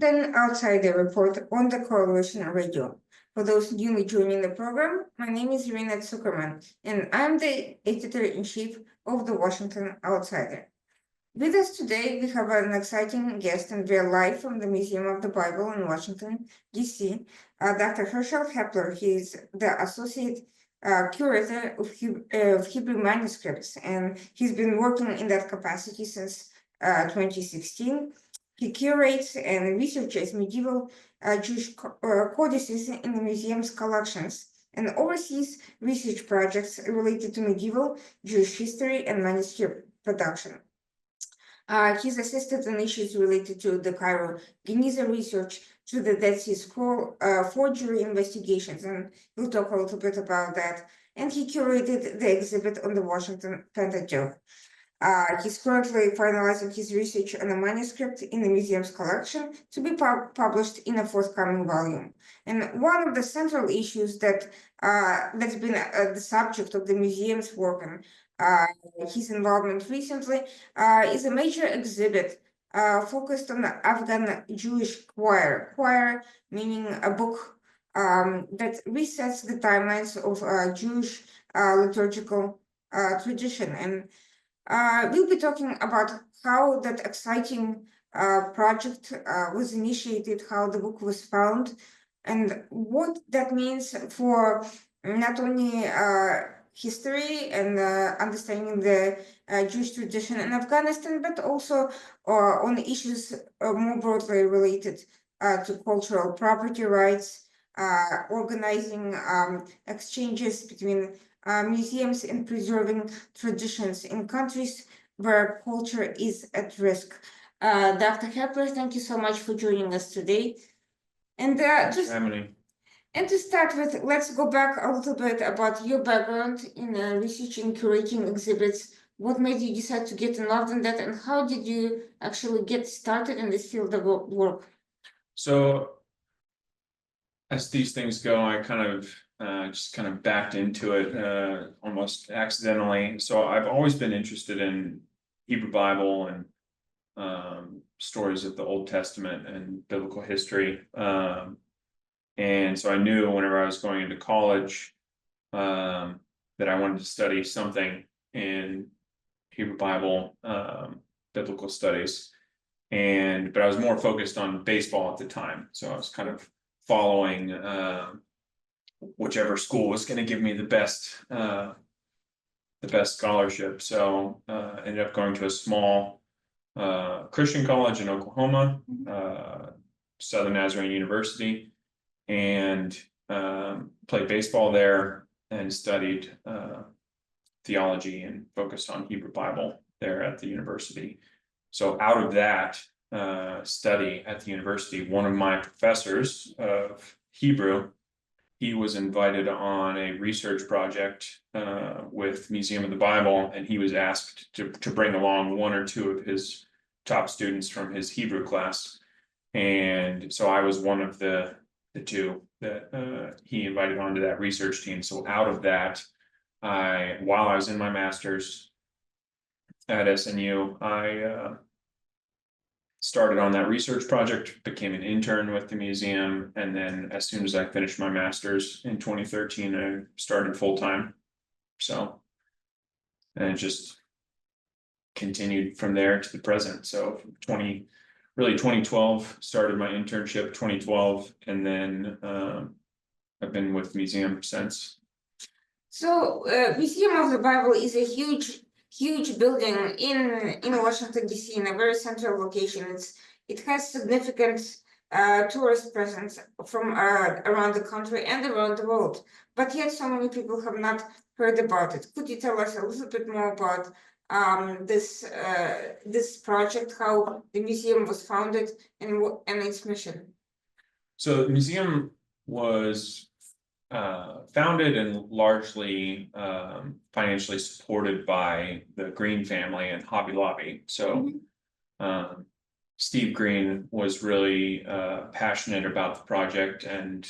Washington Outsider Report on the Coalition Radio. For those newly joining the program, my name is Irina Zuckerman, and I'm the editor-in-chief of the Washington Outsider. With us today, we have an exciting guest, and we are live from the Museum of the Bible in Washington, D.C., Dr. Herschel Hepler. He is the associate curator of Hebrew manuscripts, and he's been working in that capacity since 2016. He curates and researches medieval Jewish codices in the museum's collections and oversees research projects related to medieval Jewish history and manuscript production. He's assisted in issues related to the Cairo Geniza research, to the Dead Sea Scroll forgery investigations, and we'll talk a little bit about that. And he curated the exhibit on the Washington Pentateuch. He's currently finalizing his research on a manuscript in the museum's collection to be published in a forthcoming volume. And one of the central issues that's been the subject of the museum's work and his involvement recently is a major exhibit focused on the Afghan Jewish choir. Choir meaning a book that resets the timelines of Jewish liturgical tradition. And we'll be talking about how that exciting project was initiated, how the book was found, and what that means for not only history and understanding the Jewish tradition in Afghanistan, but also on issues more broadly related to cultural property rights, organizing exchanges between museums in preserving traditions in countries where culture is at risk. Dr. Hepler, thank you so much for joining us today. And to start with, let's go back a little bit about your background in researching, curating exhibits. What made you decide to get involved in that, and how did you actually get started in this field of work? So, as these things go, I just kind of backed into it almost accidentally. So I've always been interested in Hebrew Bible and stories of the Old Testament and biblical history. And so I knew whenever I was going into college that I wanted to study something in Hebrew Bible, biblical studies. But I was more focused on baseball at the time. So I was kind of following whichever school was going to give me the best scholarship. So ended up going to a small Christian college in Oklahoma, Southern Nazarene University, and played baseball there and studied theology and focused on Hebrew Bible there at the university. So out of that study at the university, one of my professors of Hebrew, he was invited on a research project with Museum of the Bible, and he was asked to bring along one or two of his top students from his Hebrew class. And so I was one of the two that he invited onto that research team. So out of that, while I was in my master's at SNU, I started on that research project, became an intern with the museum, and then as soon as I finished my master's in 2013, I started full-time. So, and it just continued from there to the present. So 2012 started my internship, 2012, and then I've been with the museum since. So Museum of the Bible is a huge building in Washington, D.C., in a very central location. It has significant tourist presence from around the country and around the world, but yet so many people have not heard about it. Could you tell us a little bit more about this project, how the museum was founded, and its mission? So the museum was founded and largely financially supported by the Green family and Hobby Lobby. So Steve Green was really passionate about the project and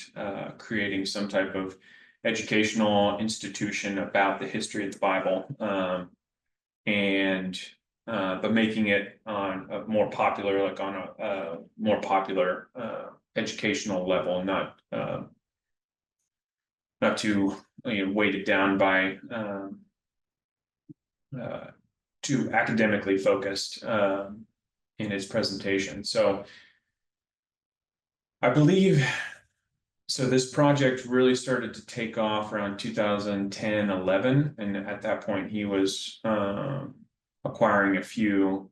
creating some type of educational institution about the history of the Bible. And but making it on a more popular, like on a more popular educational level, not too weighted down by too academically focused in its presentation. So I believe, so this project really started to take off around 2010-11, and at that point he was acquiring a few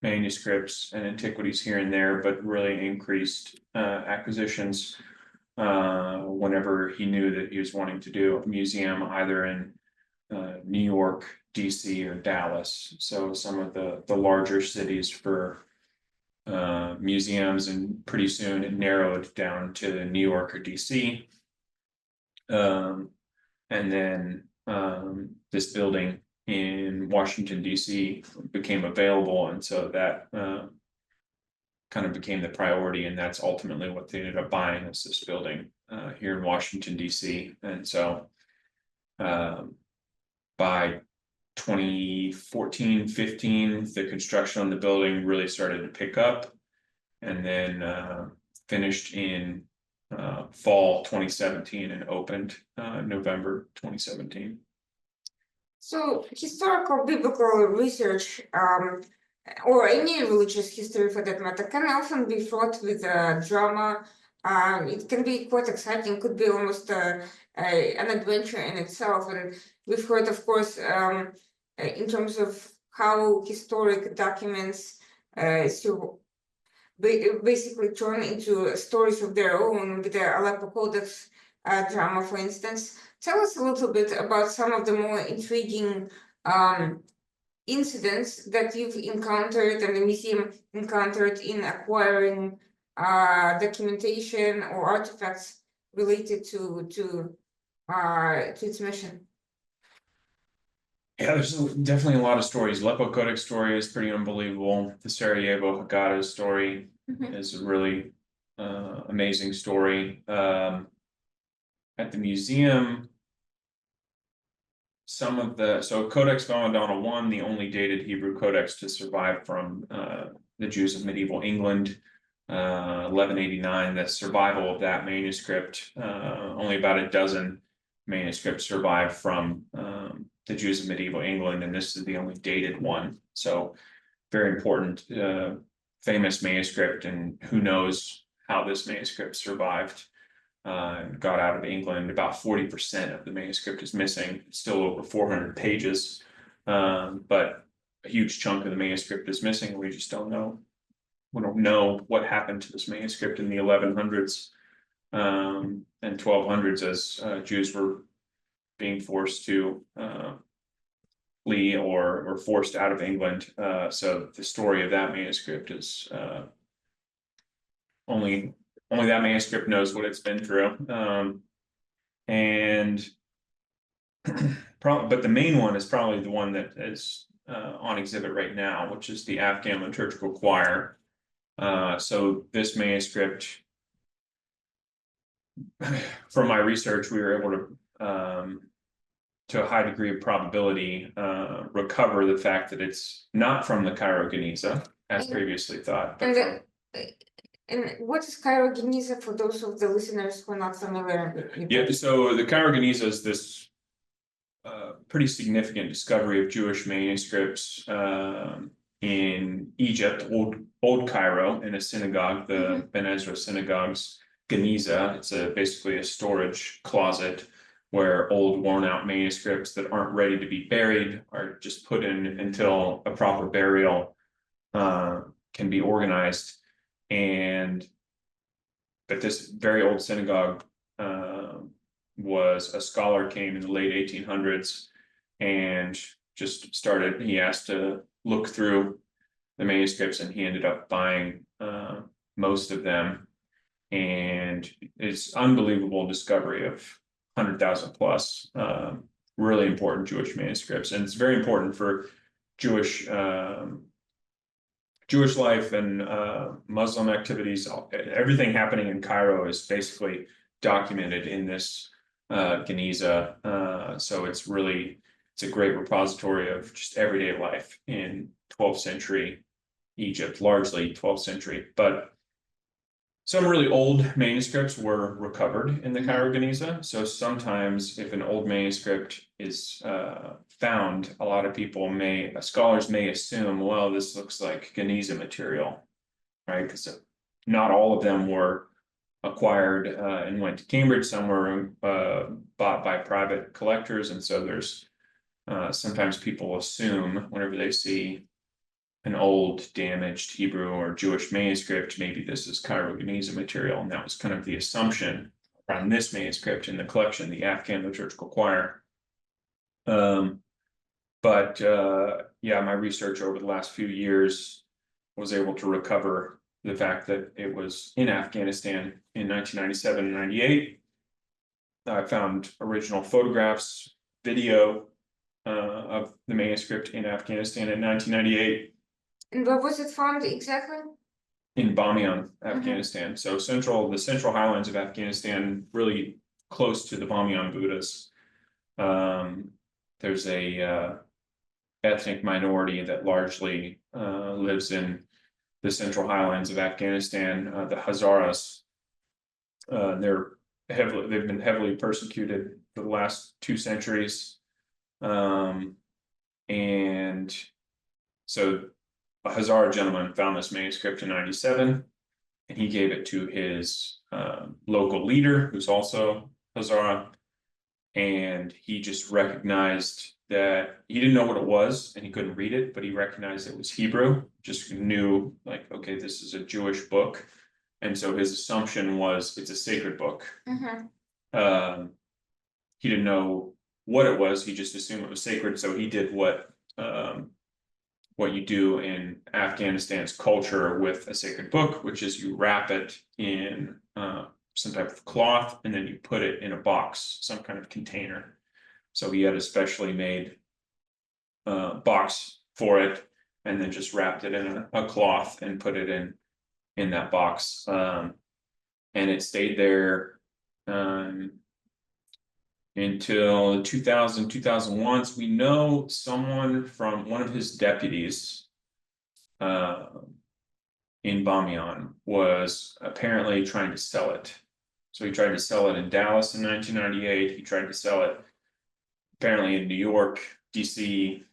manuscripts and antiquities here and there, but really increased acquisitions whenever he knew that he was wanting to do a museum either in New York, DC, or Dallas. So some of the larger cities for museums, and pretty soon it narrowed down to New York or DC. And then this building in Washington, DC became available, and so that kind of became the priority, and that's ultimately what they ended up buying, is this building here in Washington, DC. And so by 2014-15, the construction on the building really started to pick up, and then finished in fall 2017 and opened November 2017. So historical biblical research, or any religious history for that matter, can often be fraught with drama. It can be quite exciting, could be almost an adventure in itself. And we've heard, of course, in terms of how historic documents basically turn into stories of their own, with the Aleppo Codex drama, for instance. Tell us a little bit about some of the more intriguing incidents that you've encountered and the museum encountered in acquiring documentation or artifacts related to its mission. Yeah, there's definitely a lot of stories. Aleppo Codex story is pretty unbelievable. The Sarajevo Haggadah story is a really amazing story. At the museum, so Codex Valadana I, the only dated Hebrew codex to survive from the Jews of medieval England, 1189. The survival of that manuscript, only about a dozen manuscripts survived from the Jews of medieval England, and this is the only dated one. So very important, famous manuscript, and who knows how this manuscript survived. Got out of England. About 40% of the manuscript is missing. It's still over 400 pages, but a huge chunk of the manuscript is missing. We just don't know. We don't know what happened to this manuscript in the 1100s and 1200s, as Jews were being forced to flee or forced out of England. So the story of that manuscript is only that manuscript knows what it's been through. But the main one is probably the one that is on exhibit right now, which is the Afghan liturgical choir. So this manuscript, from my research, we were able to a high degree of probability recover the fact that it's not from the Cairo Geniza, as previously thought. And what is Cairo Geniza for those of the listeners who are not familiar with Yeah, so the Cairo Geniza is this pretty significant discovery of Jewish manuscripts in Egypt, old Cairo, in a synagogue, the Ben Ezra synagogue's Geniza. It's basically a storage closet where old, worn-out manuscripts that aren't ready to be buried are just put in until a proper burial can be organized. But this very old synagogue was a scholar came in the late 1800s and just started, he asked to look through the manuscripts, and he ended up buying most of them. And it's unbelievable discovery of 100,000 plus really important Jewish manuscripts. And it's very important for Jewish life and Muslim activities. Everything happening in Cairo is basically documented in this Geniza. So it's really it's a great repository of just everyday life in 12th century Egypt, largely 12th century, but some really old manuscripts were recovered in the Cairo Geniza. So sometimes if an old manuscript is found, a lot of people scholars may assume, well, this looks like Geniza material, right? Because not all of them were acquired and went to Cambridge. Some were bought by private collectors. And so there's sometimes people assume whenever they see an old damaged Hebrew or Jewish manuscript, maybe this is Cairo Geniza material. And that was kind of the assumption around this manuscript in the collection, the Afghan Liturgical Choir. Yeah, my research over the last few years was able to recover the fact that it was in Afghanistan in 1997 and 98. I found original photographs, video of the manuscript in Afghanistan in 1998. And where was it found exactly? In Bamiyan, Afghanistan. So the central highlands of Afghanistan, really close to the Bamiyan Buddhas. There's a ethnic minority that largely lives in the central highlands of Afghanistan, the Hazaras. They've been heavily persecuted for the last 2 centuries. And so a Hazara gentleman found this manuscript in 97, and he gave it to his local leader, who's also Hazara, and he just recognized that he didn't know what it was, and he couldn't read it, but he recognized it was Hebrew, just knew, like, okay, this is a Jewish book, and so his assumption was it's a sacred book. He didn't know what it was, he just assumed it was sacred, so he did what you do in Afghanistan's culture with a sacred book, which is you wrap it in some type of cloth and then you put it in a box, some kind of container. So he had a specially made box for it and then just wrapped it in a cloth and put it in that box. And it stayed there until 2000, 2001. So we know someone from one of his deputies in Bamiyan was apparently trying to sell it. So he tried to sell it in Dallas in 1998. He tried to sell it apparently in New York, DC,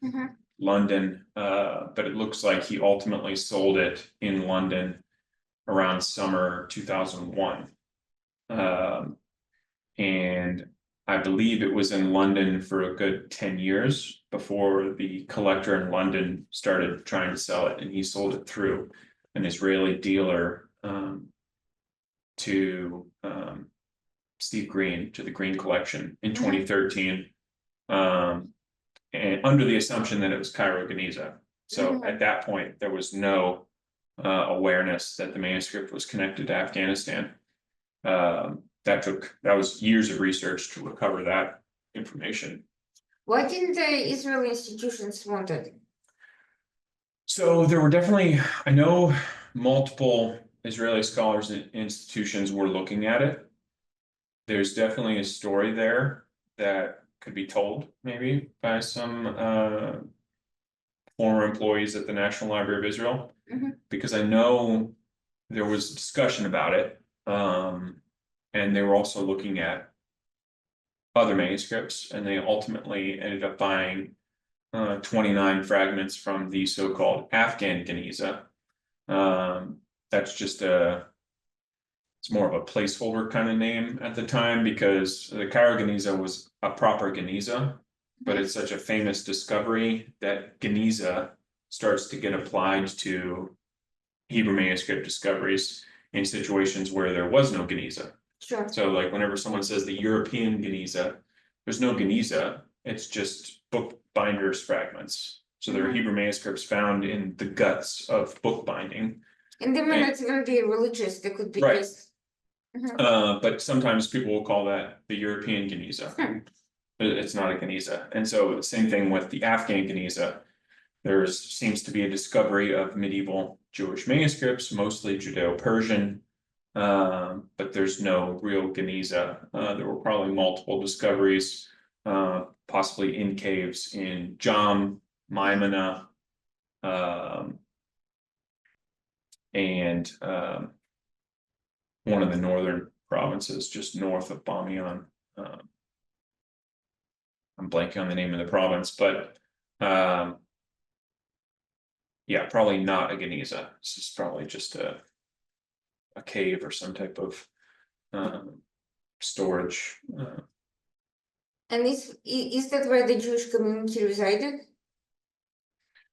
London, but it looks like he ultimately sold it in London around summer 2001. And I believe it was in London for a good 10 years before the collector in London started trying to sell it, and he sold it through an Israeli dealer to Steve Green, to the Green Collection in 2013, and under the assumption that it was Cairo Geniza. So at that point, there was no awareness that the manuscript was connected to Afghanistan. That was years of research to recover that information. Why didn't the Israeli institutions want it? So there were definitely, I know multiple Israeli scholars and institutions were looking at it. There's definitely a story there that could be told maybe by some former employees at the National Library of Israel, because I know there was discussion about it. And they were also looking at other manuscripts, and they ultimately ended up buying 29 fragments from the so-called Afghan Geniza. That's just it's more of a placeholder kind of name at the time, because the Cairo Geniza was a proper Geniza, but it's such a famous discovery that Geniza starts to get applied to Hebrew manuscript discoveries in situations where there was no Geniza. Sure. So like whenever someone says the European Geniza, there's no Geniza, it's just book binders fragments. So there are Hebrew manuscripts found in the guts of book binding. And they may not even be religious, they could be just... But sometimes people will call that the European Geniza. It's not a Geniza. And so the same thing with the Afghan Geniza. There seems to be a discovery of medieval Jewish manuscripts, mostly Judeo-Persian, but there's no real Geniza. There were probably multiple discoveries possibly in caves in Jam, Maimana, and one of the northern provinces just north of Bamiyan. I'm blanking on the name of the province, but yeah, probably not a Geniza. This is probably just a cave or some type of storage. And is that where the Jewish community resided?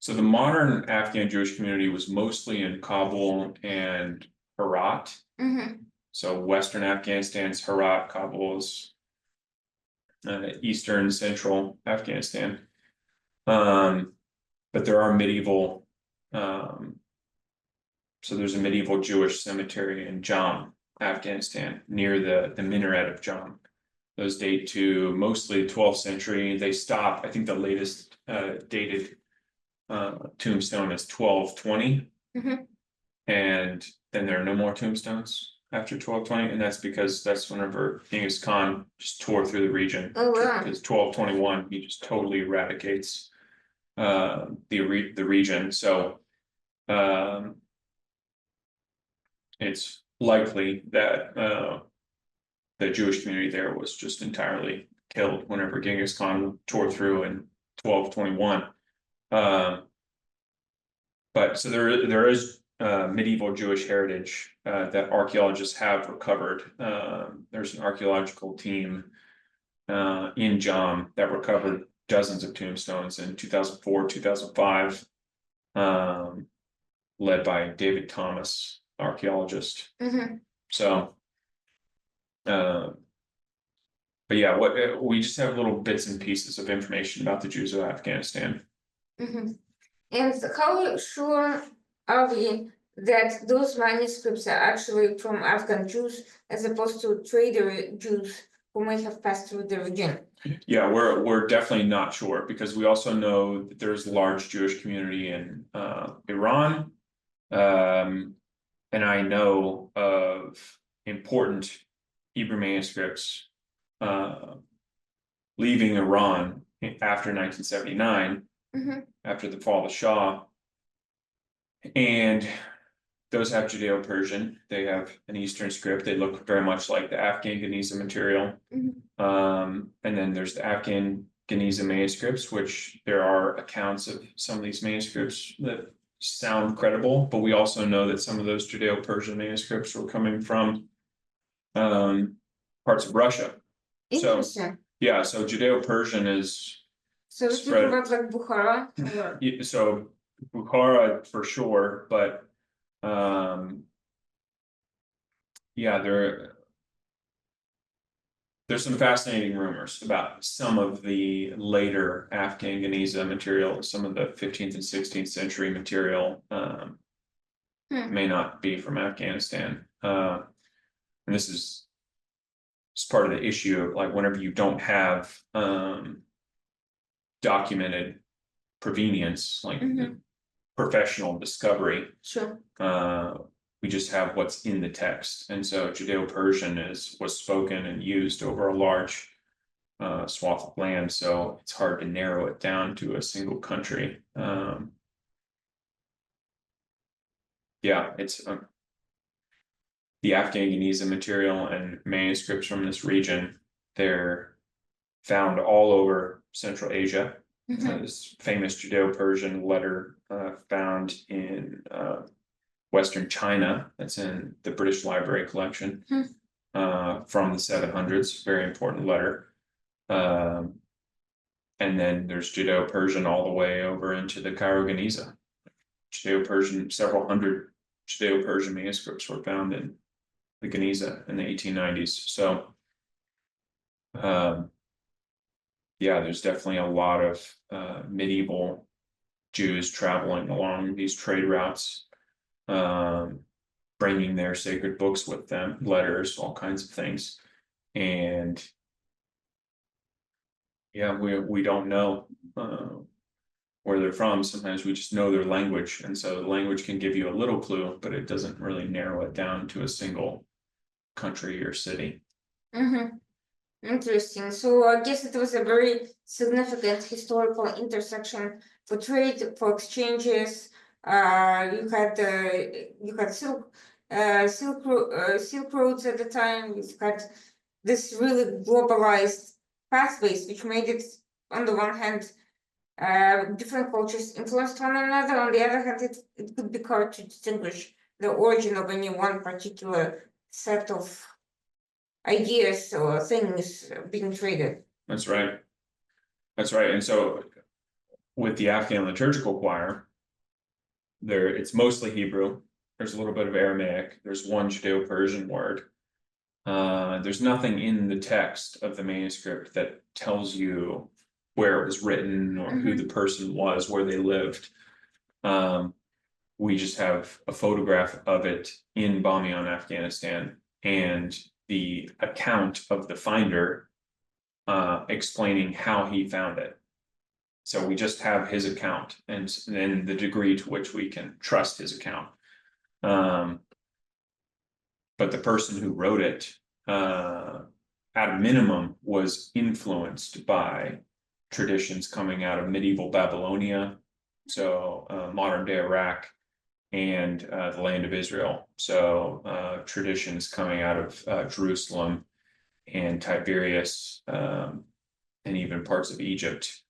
So the modern Afghan Jewish community was mostly in Kabul and Herat. So Western Afghanistan's Herat, Kabul's Eastern Central Afghanistan. But there are medieval, so there's a medieval Jewish cemetery in Jam, Afghanistan, near the minaret of Jam. Those date to mostly the 12th century. They stop, I think the latest dated tombstone is 1220. And then there are no more tombstones after 1220, and that's because that's whenever Genghis Khan just tore through the region. Oh, wow. Because 1221 he just totally eradicates the region. So it's likely that the Jewish community there was just entirely killed whenever Genghis Khan tore through in 1221. But so there is medieval Jewish heritage that archaeologists have recovered. There's an archaeological team in Jam that recovered dozens of tombstones in 2004, 2005, led by David Thomas, archaeologist. So, but yeah, we just have little bits and pieces of information about the Jews of Afghanistan. And how sure are we that those manuscripts are actually from Afghan Jews as opposed to trader Jews who may have passed through the region? Yeah, we're definitely not sure, because we also know that there's a large Jewish community in Iran, and I know of important Hebrew manuscripts leaving Iran after 1979, after the fall of the Shah, and those have Judeo-Persian. They have an Eastern script. They look very much like the Afghan Geniza material. And then there's the Afghan Geniza manuscripts, which there are accounts of some of these manuscripts that sound credible, but we also know that some of those Judeo-Persian manuscripts were coming from parts of Russia. Interesting. So yeah, so Judeo-Persian is So we talk about like Bukhara? So Bukhara for sure, but yeah, there's some fascinating rumors about some of the later Afghan Geniza material, some of the 15th and 16th century material may not be from Afghanistan. And this is part of the issue of like whenever you don't have documented provenience, like professional discovery. Sure. We just have what's in the text, and so Judeo-Persian was spoken and used over a large swath of land, so it's hard to narrow it down to a single country. Yeah, it's the Afghan Geniza material and manuscripts from this region. They're found all over Central Asia. This famous Judeo-Persian letter found in Western China, that's in the British Library collection, from the 700s, very important letter. And then there's Judeo-Persian all the way over into the Cairo Geniza. Judeo-Persian, several hundred Judeo-Persian manuscripts were found in the Geniza in the 1890s. So yeah, there's definitely a lot of medieval Jews traveling along these trade routes, bringing their sacred books with them, letters, all kinds of things. And yeah, we don't know where they're from. Sometimes we just know their language, and so the language can give you a little clue, but it doesn't really narrow it down to a single country or city. Interesting. So I guess it was a very significant historical intersection for trade, for exchanges. You had Silk roads at the time. You had this really globalized pathways, which made it, on the one hand, different cultures influenced one another. On the other hand, it could be hard to distinguish the origin of any one particular set of ideas or things being traded. That's right. That's right. And so with the Afghan liturgical choir, it's mostly Hebrew. There's a little bit of Aramaic. There's one Judeo-Persian word. There's nothing in the text of the manuscript that tells you where it was written or who the person was, where they lived. We just have a photograph of it in Bamiyan, Afghanistan, and the account of the finder explaining how he found it. So we just have his account and then the degree to which we can trust his account. But the person who wrote it, at a minimum, was influenced by traditions coming out of medieval Babylonia, so modern day Iraq, and the land of Israel. So traditions coming out of Jerusalem and Tiberias, and even parts of Egypt,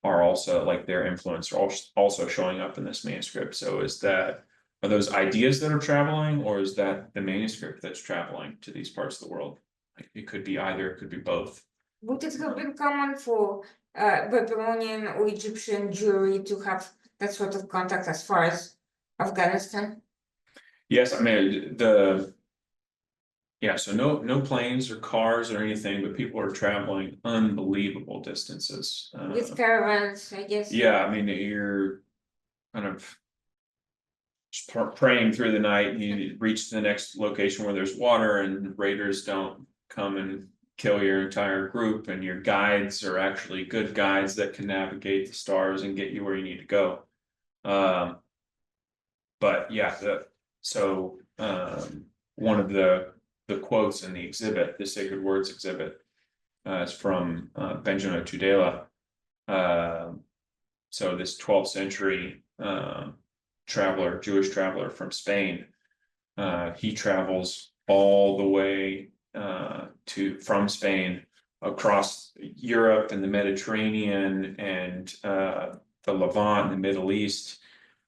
are also, like, their influence are also showing up in this manuscript. So are those ideas that are traveling, or is that the manuscript that's traveling to these parts of the world? Like, it could be either, it could be both. Would it have been common for Babylonian or Egyptian Jewry to have that sort of contact as far as Afghanistan? Yes, I mean, so no planes or cars or anything, but people are traveling unbelievable distances. With caravans, I guess. Yeah, I mean, you're kind of just praying through the night, and you reach the next location where there's water, and raiders don't come and kill your entire group, and your guides are actually good guides that can navigate the stars and get you where you need to go. But yeah, one of the quotes in the exhibit, the Sacred Words exhibit, is from Benjamin Tudela. So this 12th century traveler, Jewish traveler from Spain, he travels all the way from Spain across Europe and the Mediterranean and the Levant and the Middle East.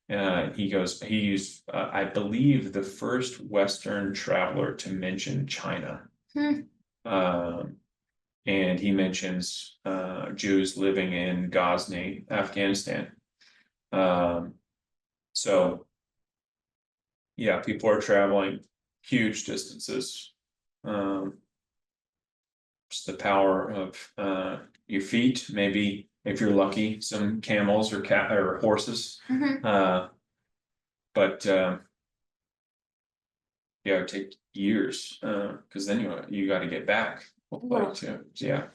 He's I believe the first Western traveler to mention China. And he mentions Jews living in Ghazni, Afghanistan. So yeah, people are traveling huge distances. Just the power of your feet, maybe if you're lucky, some camels or horses. But yeah, it would take years because then you got to get back. Yeah.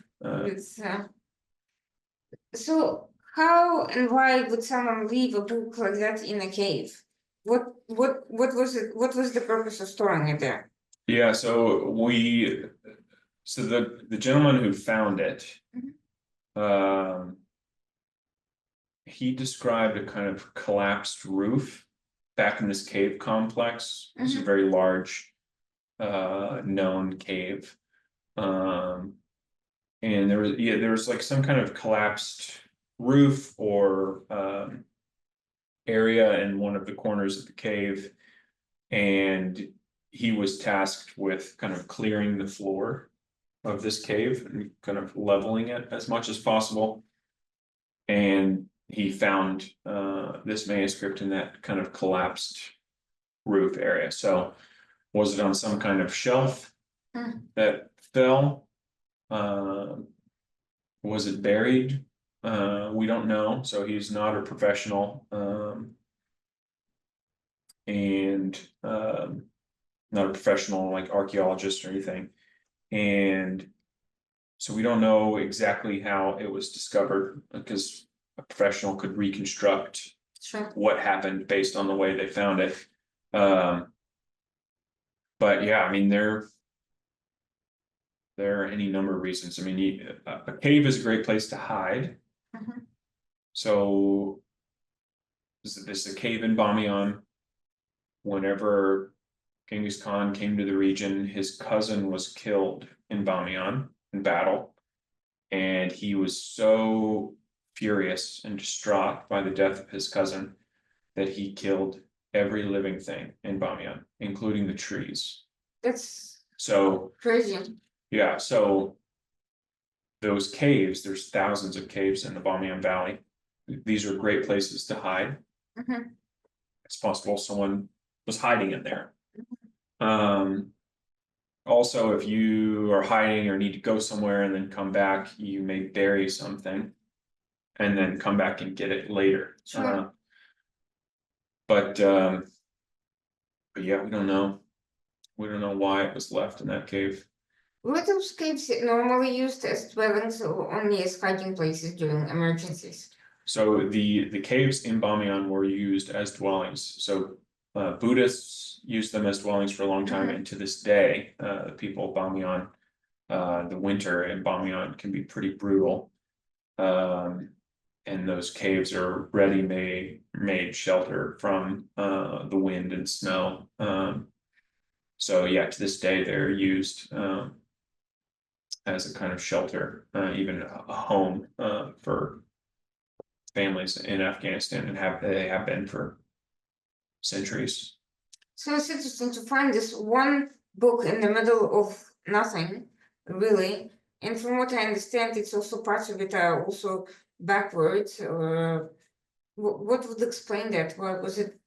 So how and why would someone leave a book like that in a cave? What was it? What was the purpose of storing it there? Yeah, so the gentleman who found it, he described a kind of collapsed roof back in this cave complex. It's a very large known cave. And there was like some kind of collapsed roof or area in one of the corners of the cave, and he was tasked with kind of clearing the floor of this cave and kind of leveling it as much as possible. And he found this manuscript in that kind of collapsed roof area. So was it on some kind of shelf that fell? Was it buried? We don't know. So he's not a professional, and not a professional like archaeologist or anything. And so we don't know exactly how it was discovered, because a professional could reconstruct what happened based on the way they found it. But yeah, I mean, There are any number of reasons. I mean, a cave is a great place to hide. Mhm. So this is a cave in Bamiyan. Whenever Genghis Khan came to the region, his cousin was killed in Bamiyan in battle. And he was so furious and distraught by the death of his cousin that he killed every living thing in Bamiyan, including the trees. That's So, crazy. yeah, so those caves, there's thousands of caves in the Bamiyan Valley. These are great places to hide. Mhm. It's possible someone was hiding in there. Also, if you are hiding or need to go somewhere and then come back, you may bury something and then come back and get it later. Sure. But yeah, we don't know. We don't know why it was left in that cave. Were those caves normally used as dwellings or only as hiding places during emergencies? So the caves in Bamiyan were used as dwellings. So Buddhists used them as dwellings for a long time, and to this day, the people of Bamiyan, the winter in Bamiyan can be pretty brutal. And those caves are ready-made shelter from the wind and snow. So yeah, to this day they're used as a kind of shelter, even a home for families in Afghanistan, and they have been for centuries. So it's interesting to find this one book in the middle of nothing, really. And from what I understand, it's also parts of it are also backwards. Or what would explain that? Why was it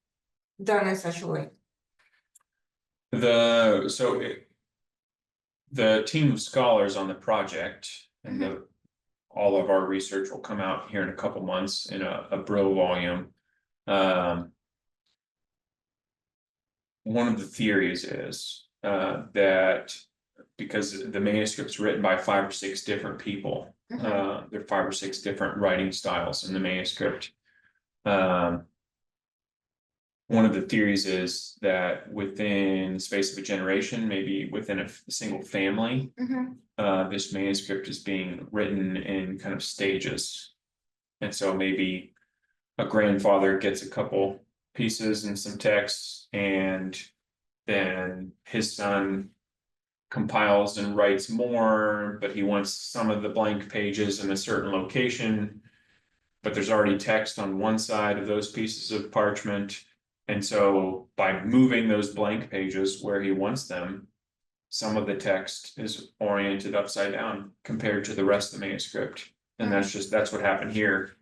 done in such a way? The team of scholars on the project and all of our research will come out here in a couple months in a Brill volume. One of the theories is that because the manuscript's written by 5 or 6 different people, there are 5 or 6 different writing styles in the manuscript. One of the theories is that within the space of a generation, maybe within a single family, this manuscript is being written in kind of stages. And so maybe a grandfather gets a couple pieces and some texts, and then his son compiles and writes more, but he wants some of the blank pages in a certain location, but there's already text on one side of those pieces of parchment. And so by moving those blank pages where he wants them, some of the text is oriented upside down compared to the rest of the manuscript. And that's what happened here,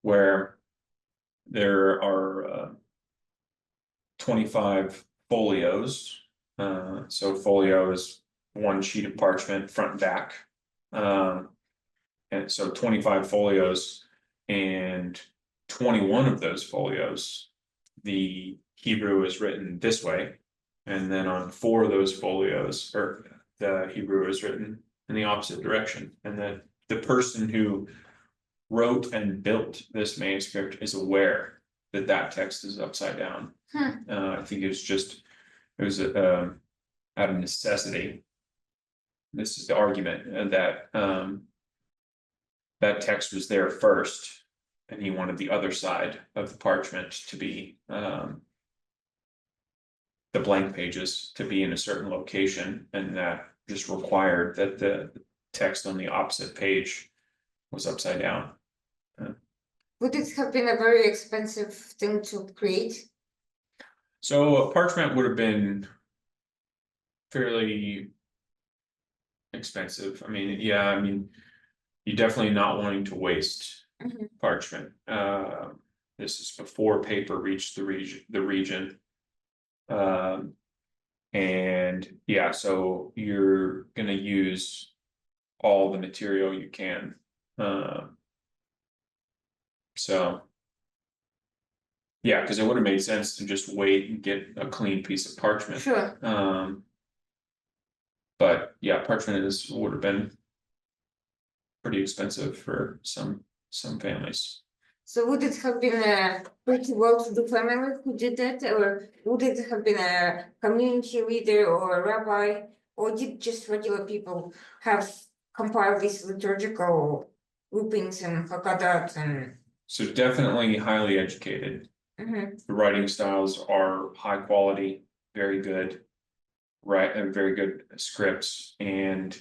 where there are 25 folios. So folio is one sheet of parchment front and back. And so 25 folios, and 21 of those folios, the Hebrew is written this way, and then on 4 of those folios, or the Hebrew is written in the opposite direction. And the person who wrote and built this manuscript is aware that that text is upside down. I think it was out of necessity. This is the argument that that text was there first, and he wanted the other side of the parchment to be the blank pages to be in a certain location, and that just required that the text on the opposite page was upside down. Would it have been a very expensive thing to create? So parchment would have been fairly expensive. I mean, yeah, I mean, you're definitely not wanting to waste parchment. This is before paper reached the region. And yeah, so you're gonna use all the material you can. So yeah, because it would have made sense to just wait and get a clean piece of parchment. Sure. But yeah, parchment would have been pretty expensive for some families. So would it have been a pretty well-to-do family who did that, or would it have been a community leader or a rabbi or did just regular people have compiled these liturgical groupings and Haggadah and? So definitely highly educated. Mhm. The writing styles are high quality, very good. Right, and very good scripts, and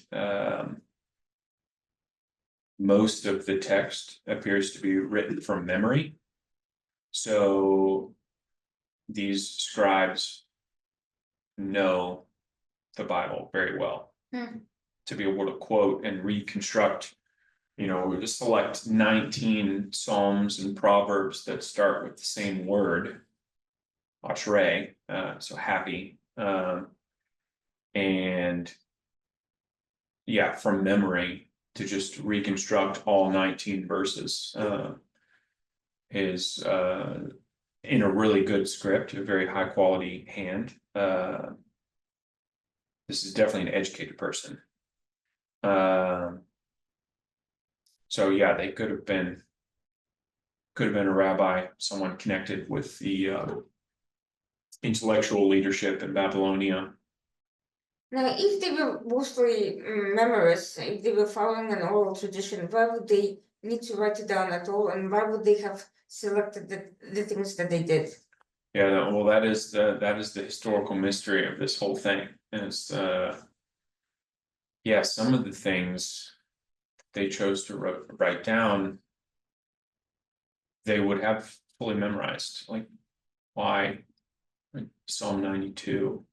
most of the text appears to be written from memory. So these scribes know the Bible very well to be able to quote and reconstruct. To select 19 Psalms and Proverbs that start with the same word, Outrage, so happy, and yeah, from memory to just reconstruct all 19 verses is in a really good script, a very high quality hand. This is definitely an educated person. So yeah, they could have been a rabbi, someone connected with the intellectual leadership in Babylonia. Now, if they were mostly memorists, if they were following an oral tradition, why would they need to write it down at all, and why would they have selected the things that they did? Yeah, well, that is the historical mystery of this whole thing. Is yeah, some of the things they chose to write down, they would have fully memorized. Like, why? Like Psalm 92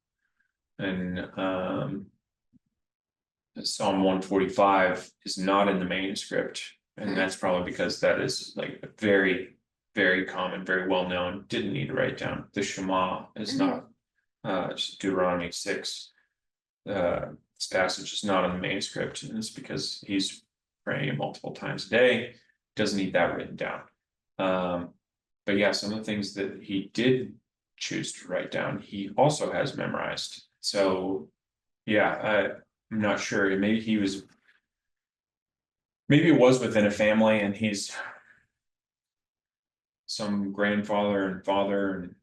and Psalm 145 is not in the manuscript, and that's probably because that is like a very, very common, very well known. Didn't need to write down. The Shema is not. Deuteronomy 6. This passage is not in the manuscript, and it's because he's praying multiple times a day. Doesn't need that written down. But yeah, some of the things that he did choose to write down, he also has memorized. So yeah, I'm not sure. Maybe it was within a family, and he's some grandfather and father and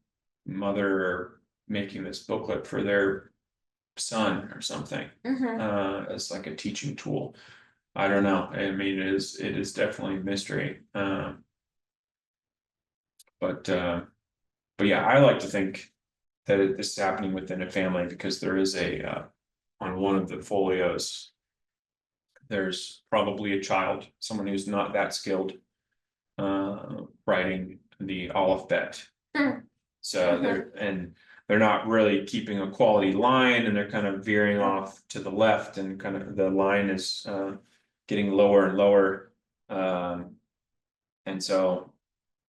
mother are making this booklet for their son or something, as like a teaching tool. I don't know. I mean, it is definitely a mystery. But yeah, I like to think that this is happening within a family, because there is on one of the folios, there's probably a child, someone who's not that skilled, writing the alphabet. So they're not really keeping a quality line, and they're kind of veering off to the left, and kind of the line is getting lower and lower. And so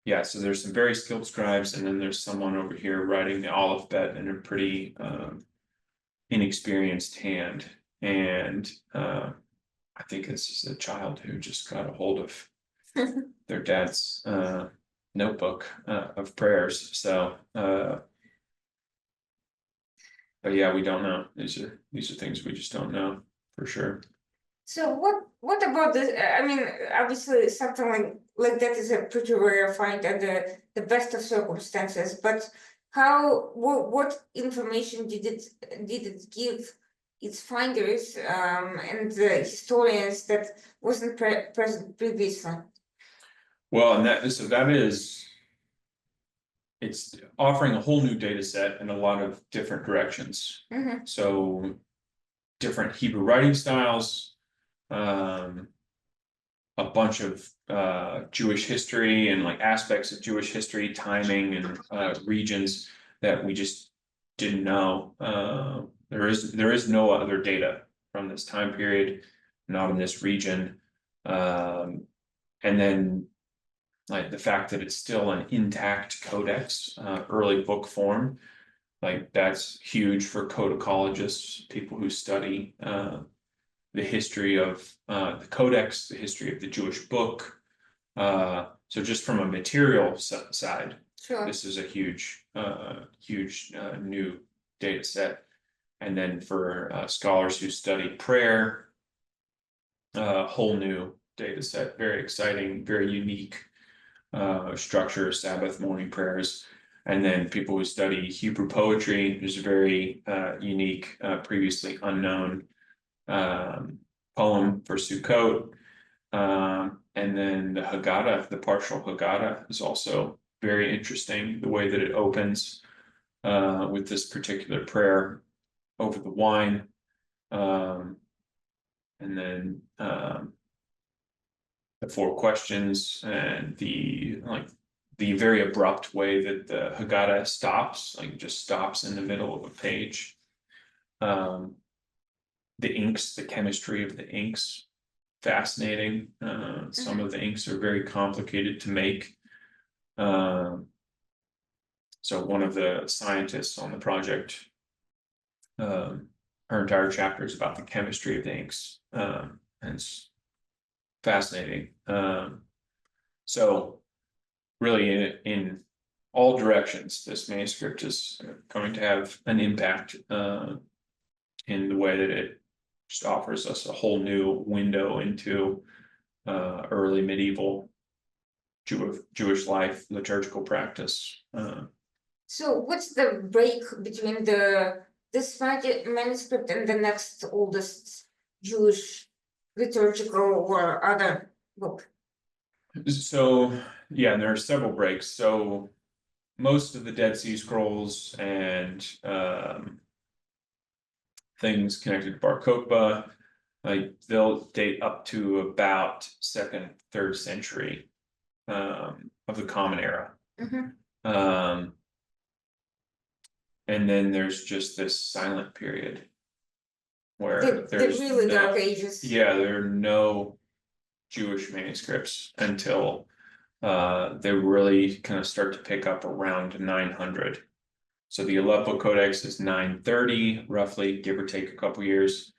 yeah, so there's some very skilled scribes, and then there's someone over here writing the alphabet in a pretty inexperienced hand. And I think this is a child who just got a hold of their dad's notebook of prayers. So but yeah, we don't know. These are things we just don't know for sure. So what about this? I mean, obviously something like that is a pretty rare find under the best of circumstances. But what information did it give its finders and the historians that wasn't present previously? Well, and that is it's offering a whole new data set in a lot of different directions. So different Hebrew writing styles, a bunch of Jewish history and like aspects of Jewish history, timing and regions that we just didn't know. There is no other data from this time period, not in this region. And then like the fact that it's still an intact codex, early book form, like that's huge for codicologists, people who study the history of the codex, the history of the Jewish book. So just from a material side, this is a huge new data set. And then for scholars who study prayer, a whole new data set, very exciting, very unique structure, Sabbath morning prayers. And then people who study Hebrew poetry, there's a very unique, previously unknown poem for Sukkot. And then the Haggadah, the partial Haggadah, is also very interesting. The way that it opens with this particular prayer over the wine. And then the 4 questions and the very abrupt way that the Haggadah stops, like just stops in the middle of a page. The inks, the chemistry of the inks, fascinating. Some of the inks are very complicated to make. So one of the scientists on the project, her entire chapter is about the chemistry of the inks, and it's fascinating. So really in all directions, this manuscript is going to have an impact in the way that it just offers us a whole new window into early medieval Jewish life, liturgical practice. So what's the break between this manuscript and the next oldest Jewish liturgical or other book? So yeah, there are several breaks. So most of the Dead Sea Scrolls and things connected to Bar Kokhba, like they'll date up to about 2nd, 3rd century of the Common Era. And then there's just this silent period where there's really no, dark ages. yeah, there are no Jewish manuscripts until they really kind of start to pick up around 900. So the Aleppo Codex is 930, roughly, give or take a couple years.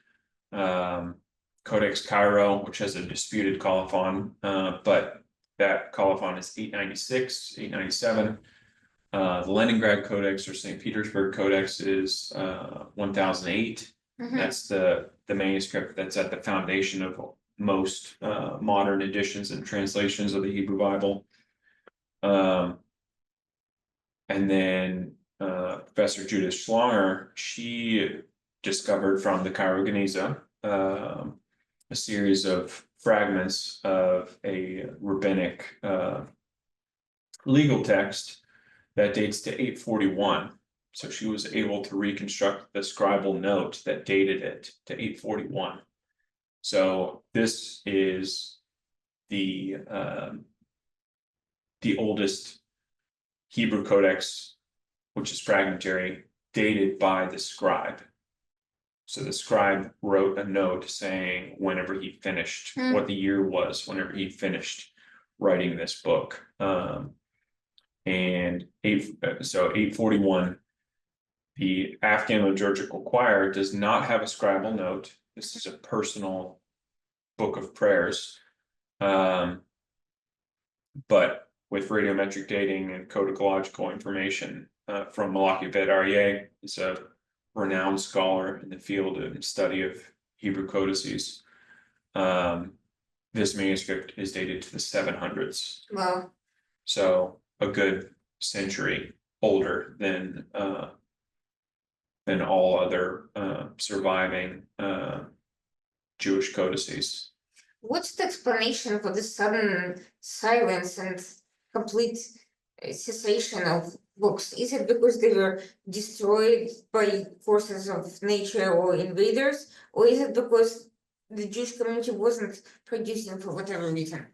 Codex Cairo, which has a disputed colophon, but that colophon is 896, 897. The Leningrad Codex or St. Petersburg Codex is 1008. That's the manuscript that's at the foundation of most modern editions and translations of the Hebrew Bible. And then Professor Judith Schlanger, she discovered from the Cairo Geniza a series of fragments of a rabbinic legal text that dates to 841. So she was able to reconstruct the scribal note that dated it to 841. So this is the oldest Hebrew codex, which is fragmentary, dated by the scribe. So the scribe wrote a note saying whenever he finished, what the year was, whenever he finished writing this book. And 841, the Afghan liturgical choir does not have a scribal note. This is a personal book of prayers. But with radiometric dating and codicological information from Malachi Bet Aryeh, is a renowned scholar in the field and study of Hebrew codices. This manuscript is dated to the 700s. Wow. So a good century older than all other surviving Jewish codices. What's the explanation for the sudden silence and complete cessation of books? Is it because they were destroyed by forces of nature or invaders, or is it because the Jewish community wasn't producing for whatever reason?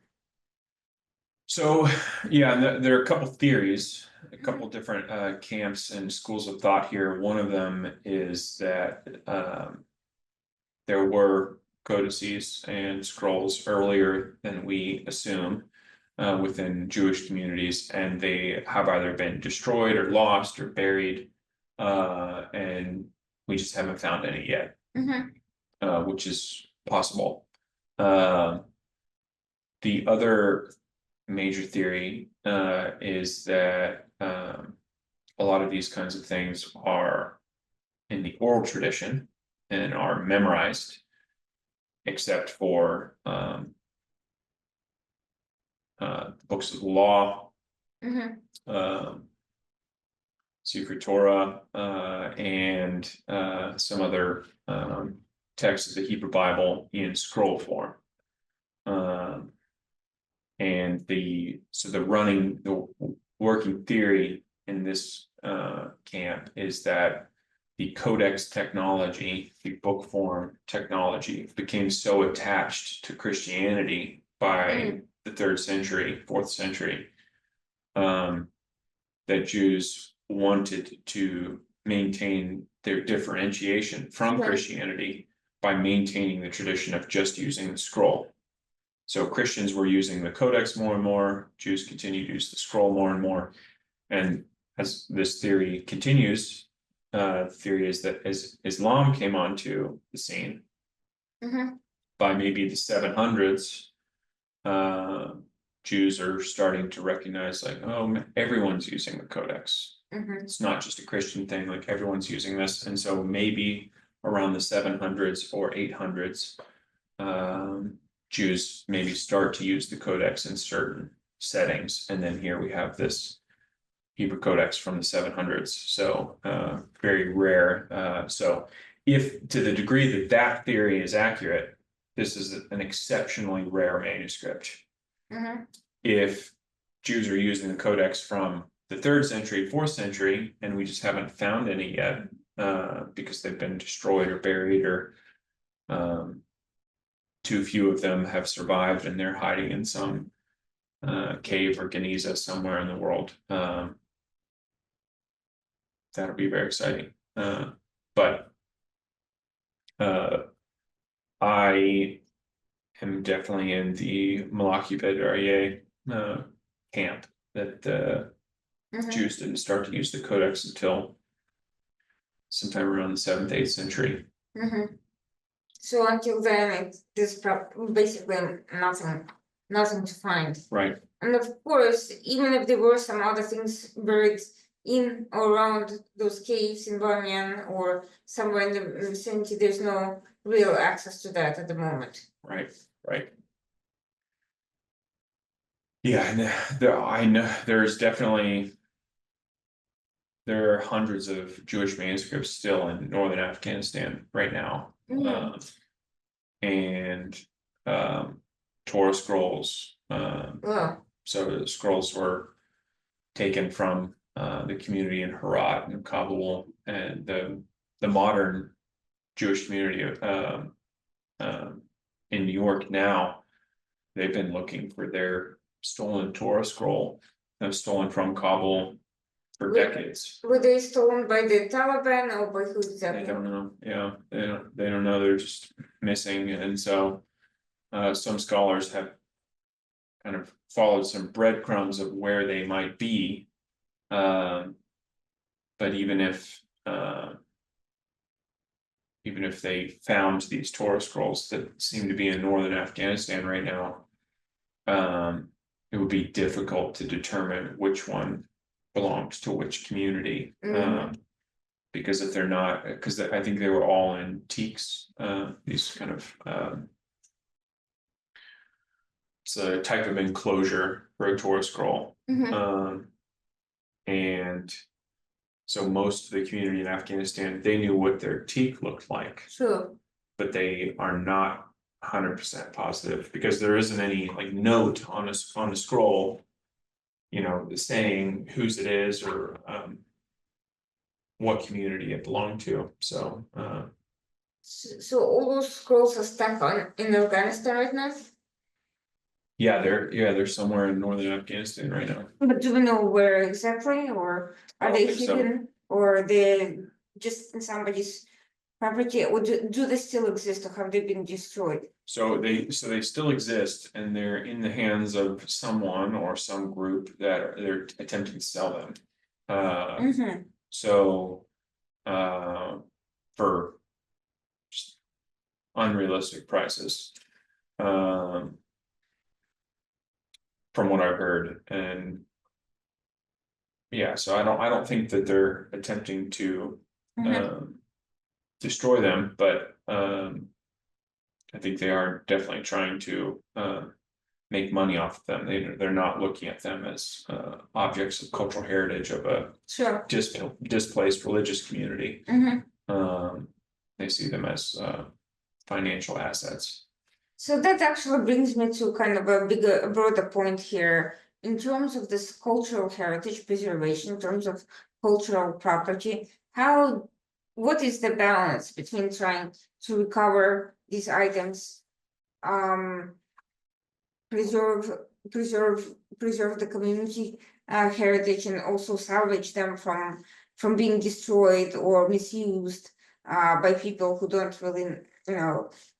So yeah, there are a couple theories, a couple different camps and schools of thought here. One of them is that there were codices and scrolls earlier than we assume within Jewish communities, and they have either been destroyed or lost or buried, and we just haven't found any yet, which is possible. The other major theory is that a lot of these kinds of things are in the oral tradition and are memorized, except for books of the law, Sefer Torah, and some other texts of the Hebrew Bible in scroll form. And the working theory in this camp is that the codex technology, the book form technology, became so attached to Christianity by the 3rd century, 4th century, that Jews wanted to maintain their differentiation from Christianity by maintaining the tradition of just using the scroll. So Christians were using the codex more and more, Jews continue to use the scroll more and more. And as this theory continues, the theory is that as Islam came onto the scene, by maybe the 700s, Jews are starting to recognize like, oh, everyone's using the codex. It's not just a Christian thing, like everyone's using this. And so maybe around the 700s or 800s, Jews maybe start to use the codex in certain settings. And then here we have this Hebrew codex from the 700s. So very rare. So if to the degree that that theory is accurate, this is an exceptionally rare manuscript. If Jews are using the codex from the 3rd century, 4th century, and we just haven't found any yet, because they've been destroyed or buried, or too few of them have survived and they're hiding in some cave or Geniza somewhere in the world. That'll be very exciting. But I am definitely in the Malachi Bedraye camp that Jews didn't start to use the codex until sometime around the 7th, 8th century. So until then, there's basically nothing to find. Right. And of course, even if there were some other things buried in or around those caves in Bamiyan or somewhere in the vicinity, there's no real access to that at the moment. Right. Yeah, and I know there's definitely, there are hundreds of Jewish manuscripts still in northern Afghanistan right now. And Torah scrolls. So the scrolls were taken from the community in Herat and Kabul, and the modern Jewish community in New York now. They've been looking for their stolen Torah scroll that was stolen from Kabul for decades. Were they stolen by the Taliban or by who exactly? They don't know. Yeah, they don't know. They're just missing, and so some scholars have kind of followed some breadcrumbs of where they might be. But even if they found these Torah scrolls that seem to be in northern Afghanistan right now, it would be difficult to determine which one belongs to which community. Because if they're not, because I think they were all in teaks, these kind of it's a type of enclosure for a Torah scroll. And so most of the community in Afghanistan, they knew what their teak looked like. Sure. But they are not 100% positive because there isn't any like note on a scroll, you know, saying whose it is or what community it belonged to. So all those scrolls are stuck in Afghanistan right now? yeah, they're somewhere in northern Afghanistan right now. But do we know where exactly, or are they hidden, or are they just in somebody's property, or do they still exist, or have they been destroyed? So they still exist, and they're in the hands of someone or some group that they're attempting to sell them. So for just unrealistic prices. From what I've heard, and yeah, so I don't think that they're attempting to destroy them, but I think they are definitely trying to make money off of them. They're not looking at them as objects of cultural heritage of a Sure. displaced religious community. They see them as financial assets. So that actually brings me to kind of a broader point here in terms of this cultural heritage preservation, in terms of cultural property. What is the balance between trying to recover these items, preserve the community heritage, and also salvage them from being destroyed or misused by people who don't really,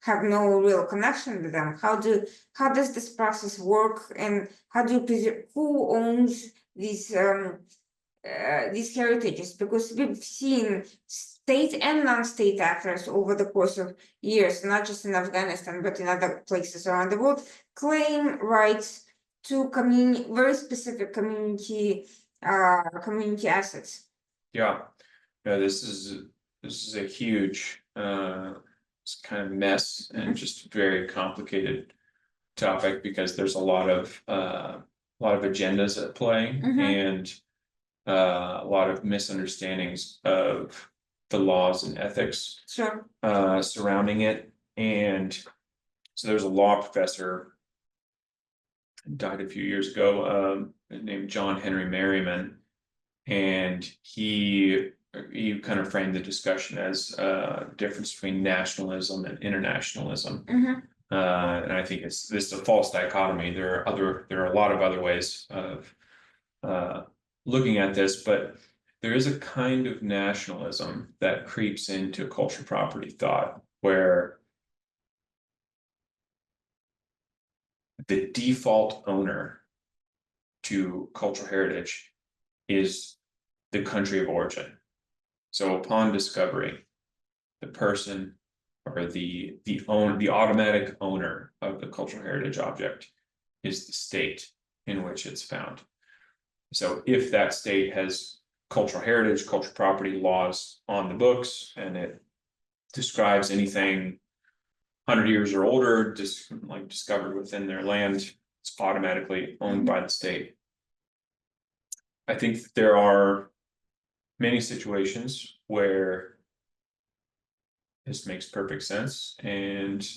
have no real connection with them? How does this process work, and how do you preserve? Who owns these heritages? Because we've seen state and non-state actors over the course of years, not just in Afghanistan but in other places around the world, claim rights to very specific community assets. Yeah, this is a huge kind of mess and just very complicated topic, because there's a lot of agendas at play and a lot of misunderstandings of the laws and ethics surrounding it. And so there's a law professor, died a few years ago, named John Henry Merriman, and he kind of framed the discussion as difference between nationalism and internationalism. And I think this is a false dichotomy. There are a lot of other ways of looking at this, but there is a kind of nationalism that creeps into cultural property thought where the default owner to cultural heritage is the country of origin. So upon discovery, the person or the automatic owner of the cultural heritage object is the state in which it's found. So if that state has cultural heritage, cultural property laws on the books, and it describes anything 100 years or older, just like discovered within their land, it's automatically owned by the state. I think there are many situations where this makes perfect sense, and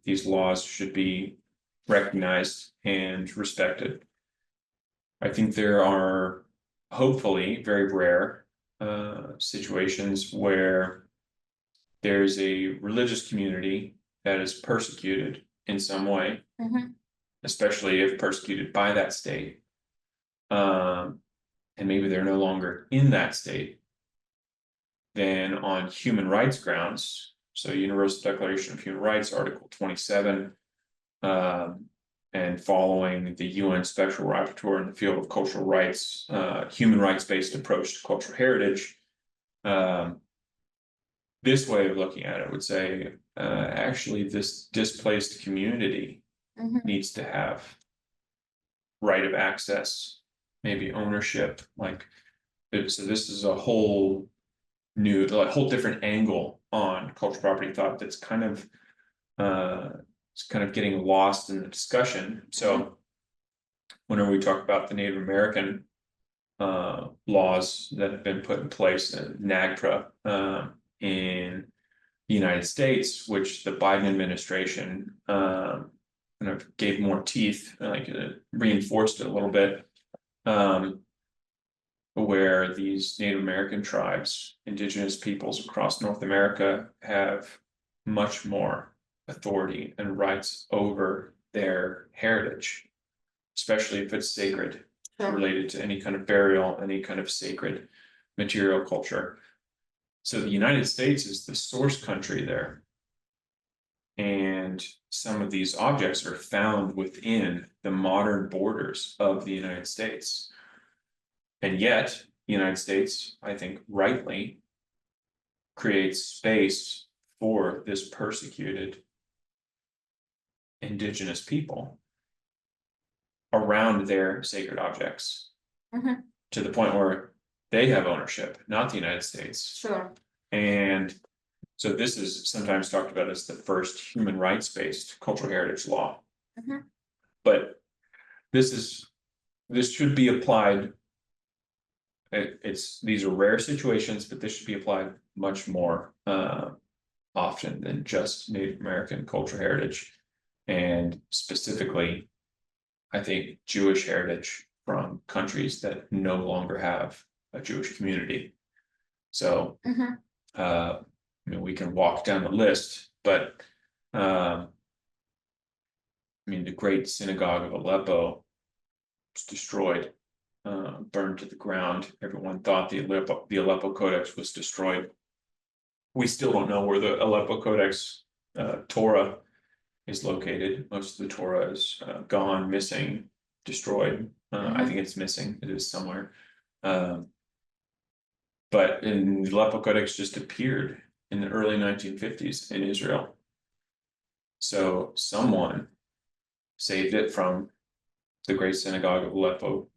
these laws should be recognized and respected. I think there are hopefully very rare situations where there's a religious community that is persecuted in some way, especially if persecuted by that state. And maybe they're no longer in that state. Then on human rights grounds, so Universal Declaration of Human Rights, Article 27, and following the UN Special Rapporteur in the field of cultural rights, human rights-based approach to cultural heritage, this way of looking at it would say, actually, this displaced community needs to have right of access, maybe ownership. So this is a whole different angle on cultural property thought that's kind of getting lost in the discussion. So whenever we talk about the Native American laws that have been put in place in NAGPRA in the United States, which the Biden administration kind of gave more teeth, reinforced it a little bit, where these Native American tribes, indigenous peoples across North America, have much more authority and rights over their heritage, especially if it's sacred, related to any kind of burial, any kind of sacred material culture. So the United States is the source country there. And some of these objects are found within the modern borders of the United States. And yet, the United States, I think rightly, creates space for this persecuted indigenous people around their sacred objects, to the point where they have ownership, not the United States. And so this is sometimes talked about as the first human rights-based cultural heritage law. But this should be applied. These are rare situations, but this should be applied much more often than just Native American cultural heritage. And specifically, I think Jewish heritage from countries that no longer have a Jewish community. So, I mean, we can walk down the list, but I mean, the great synagogue of Aleppo was destroyed, burned to the ground. Everyone thought the Aleppo Codex was destroyed. We still don't know where the Aleppo Codex Torah is located. Most of the Torah is gone, missing, destroyed. I think it's missing. It is somewhere. But in the Aleppo Codex just appeared in the early 1950s in Israel. So someone saved it from the great synagogue of Aleppo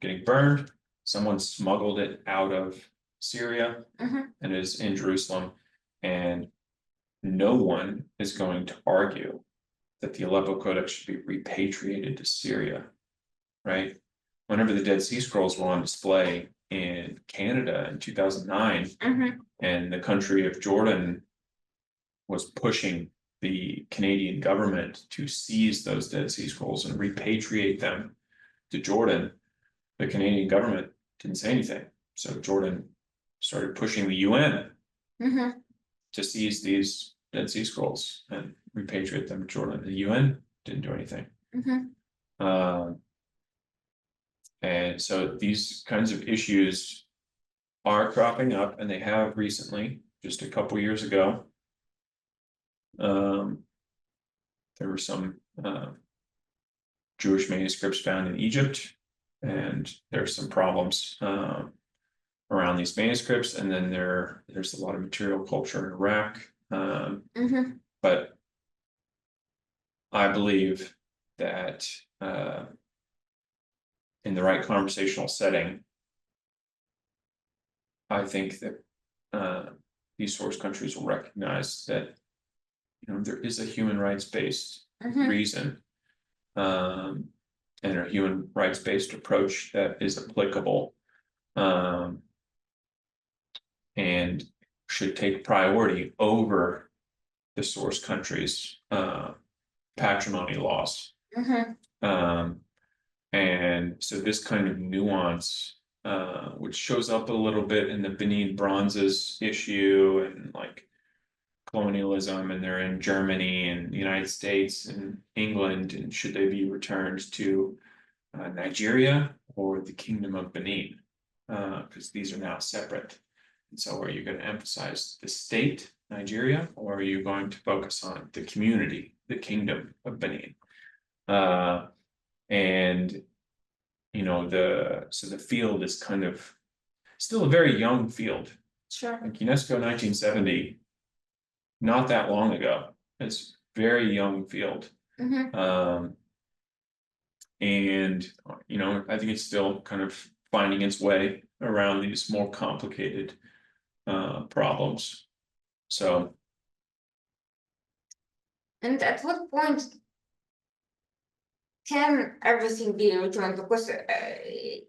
getting burned. Someone smuggled it out of Syria and is in Jerusalem. And no one is going to argue that the Aleppo Codex should be repatriated to Syria, right? Whenever the Dead Sea Scrolls were on display in Canada in 2009, and the country of Jordan was pushing the Canadian government to seize those Dead Sea Scrolls and repatriate them to Jordan, the Canadian government didn't say anything. So Jordan started pushing the UN to seize these Dead Sea Scrolls and repatriate them to Jordan. The UN didn't do anything. And so these kinds of issues are cropping up, and they have recently, just a couple years ago. There were some Jewish manuscripts found in Egypt, and there's some problems around these manuscripts, and then there's a lot of material culture in Iraq. But I believe that in the right conversational setting, I think that these source countries will recognize that, you know, there is a human rights based reason and a human rights based approach that is applicable and should take priority over the source country's patrimony laws. And so this kind of nuance, which shows up a little bit in the Benin bronzes issue, and like colonialism, and they're in Germany and the United States and England, and should they be returned to Nigeria or the Kingdom of Benin, because these are now separate. And so are you going to emphasize the state, Nigeria, or are you going to focus on the community, the Kingdom of Benin? And you know, so the field is kind of still a very young field. Sure. Like UNESCO 1970, not that long ago. It's very young field. And you know, I think it's still kind of finding its way around these more complicated problems. So. And at what point can everything be returned? Because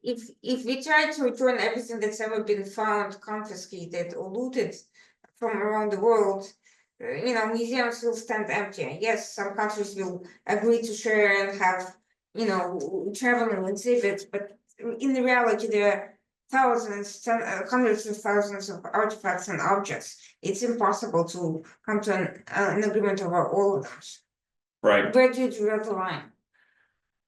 if we try to return everything that's ever been found, confiscated, or looted from around the world, you know, museums will stand empty. Yes, some countries will agree to share and have, you know, traveling exhibits, but in the reality, there are thousands, hundreds of thousands of artifacts and objects. It's impossible to come to an agreement over all of them. Right. Where do you draw the line?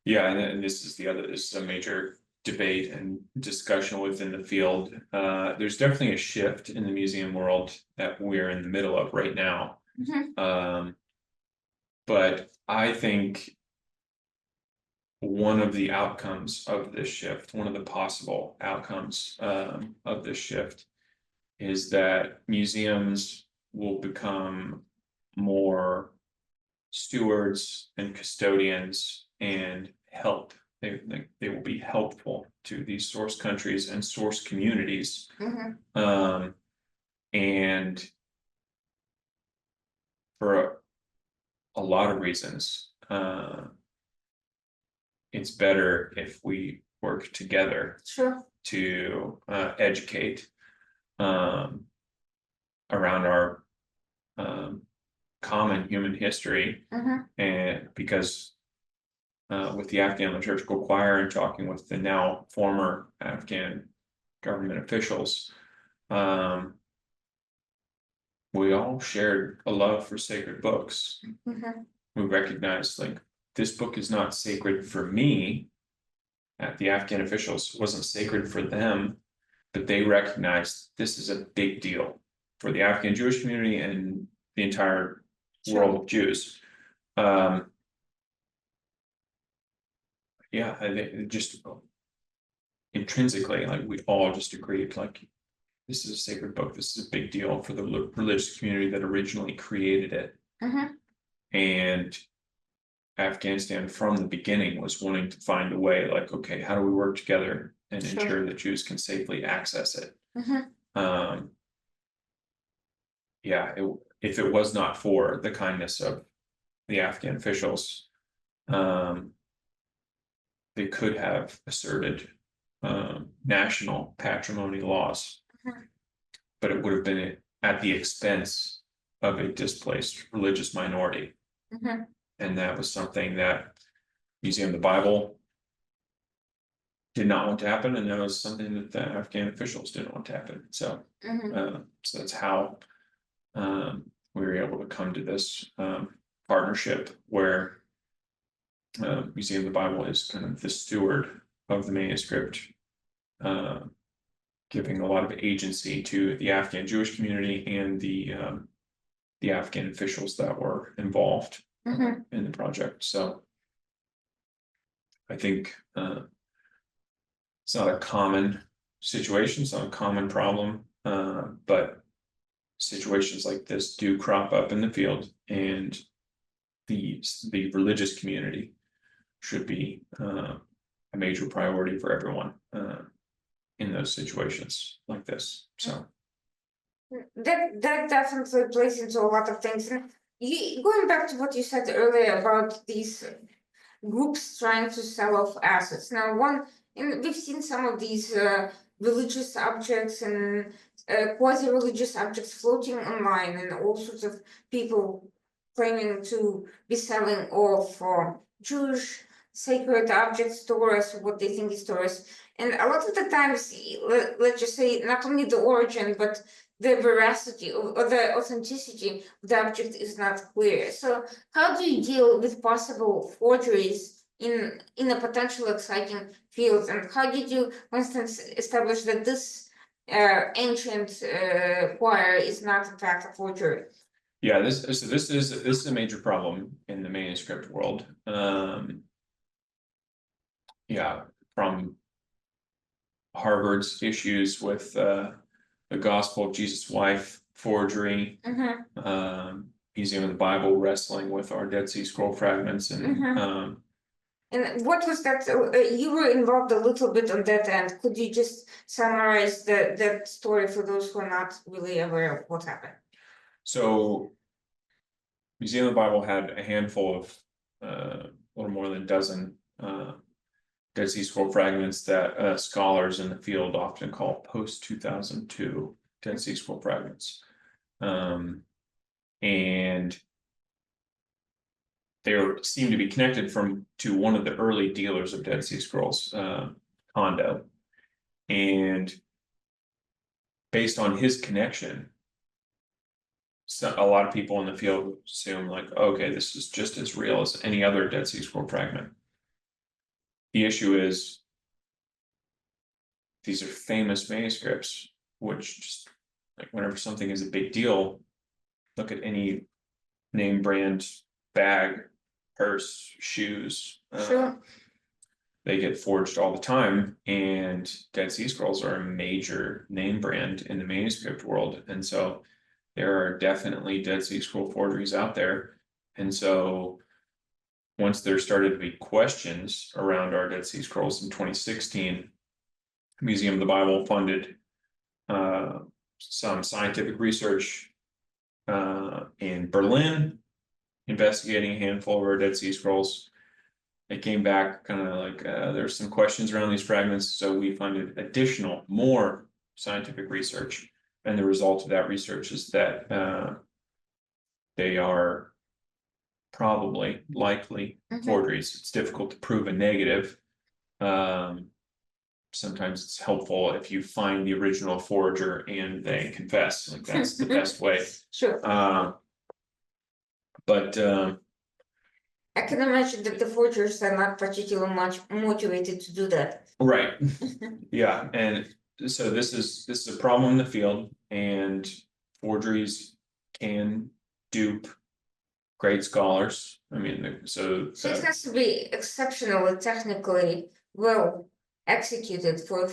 Yeah, and this is a major debate and discussion within the field. There's definitely a shift in the museum world that we're in the middle of right now. But I think one of the outcomes of this shift, one of the possible outcomes of this shift, is that museums will become more stewards and custodians and help. They will be helpful to these source countries and source communities. And for a lot of reasons, it's better if we work together Sure. to educate around our common human history. And because with the Afghan liturgical choir and talking with the now former Afghan government officials, we all shared a love for sacred books. We recognized, like, this book is not sacred for me. The Afghan officials wasn't sacred for them, but they recognized this is a big deal for the Afghan Jewish community and the entire world of Jews. Yeah, and it just intrinsically, like, we all just agreed, like, this is a sacred book. This is a big deal for the religious community that originally created it. And Afghanistan from the beginning was wanting to find a way, like, okay, how do we work together and ensure that Jews can safely access it? Yeah, if it was not for the kindness of the Afghan officials, they could have asserted national patrimony laws, but it would have been at the expense of a displaced religious minority. And that was something that Museum of the Bible did not want to happen, and that was something that the Afghan officials didn't want to happen. So, so that's how we were able to come to this partnership where Museum of the Bible is kind of the steward of the manuscript, giving a lot of agency to the Afghan Jewish community and the Afghan officials that were involved in the project. So I think it's not a common situation, it's not a common problem, but situations like this do crop up in the field, and the religious community should be a major priority for everyone in those situations like this. So that definitely plays into a lot of things. And going back to what you said earlier about these groups trying to sell off assets. Now, we've seen some of these religious objects and quasi-religious objects floating online, and all sorts of people claiming to be selling off Jewish sacred objects to us, what they think is to us. And a lot of the times, let's just say, not only the origin, but the veracity or the authenticity of the object is not clear. So how do you deal with possible forgeries in a potential exciting field? And how did you, for instance, establish that this ancient choir is not in fact a forgery? Yeah, this is a major problem in the manuscript world. Yeah, from Harvard's issues with the Gospel of Jesus' Wife forgery, Museum of the Bible wrestling with our Dead Sea Scroll fragments, and and what was that? You were involved a little bit on that end. Could you just summarize that story for those who are not really aware of what happened? So, Museum of the Bible had a handful of a little more than a dozen Dead Sea Scroll fragments that scholars in the field often call post-2002 Dead Sea Scroll fragments. And they seem to be connected to one of the early dealers of Dead Sea Scrolls, Hondo. And based on his connection, so a lot of people in the field assume, like, okay, this is just as real as any other Dead Sea Scroll fragment. The issue is these are famous manuscripts, which just, like, whenever something is a big deal, look at any name brand bag, purse, shoes. Sure. They get forged all the time, and Dead Sea Scrolls are a major name brand in the manuscript world, and so there are definitely Dead Sea Scroll forgeries out there. And so once there started to be questions around our Dead Sea Scrolls in 2016, Museum of the Bible funded some scientific research in Berlin, investigating a handful of our Dead Sea Scrolls. it came back kind of like there's some questions around these fragments, so we funded more scientific research, and the result of that research is that they are probably likely forgeries. It's difficult to prove a negative. Sometimes it's helpful if you find the original forger and they confess. Like that's the best way. Sure. But I can imagine that the forgers are not particularly much motivated to do that. right, yeah, and so this is a problem in the field, and forgeries can dupe great scholars. I mean, So it has to be exceptionally technically well executed for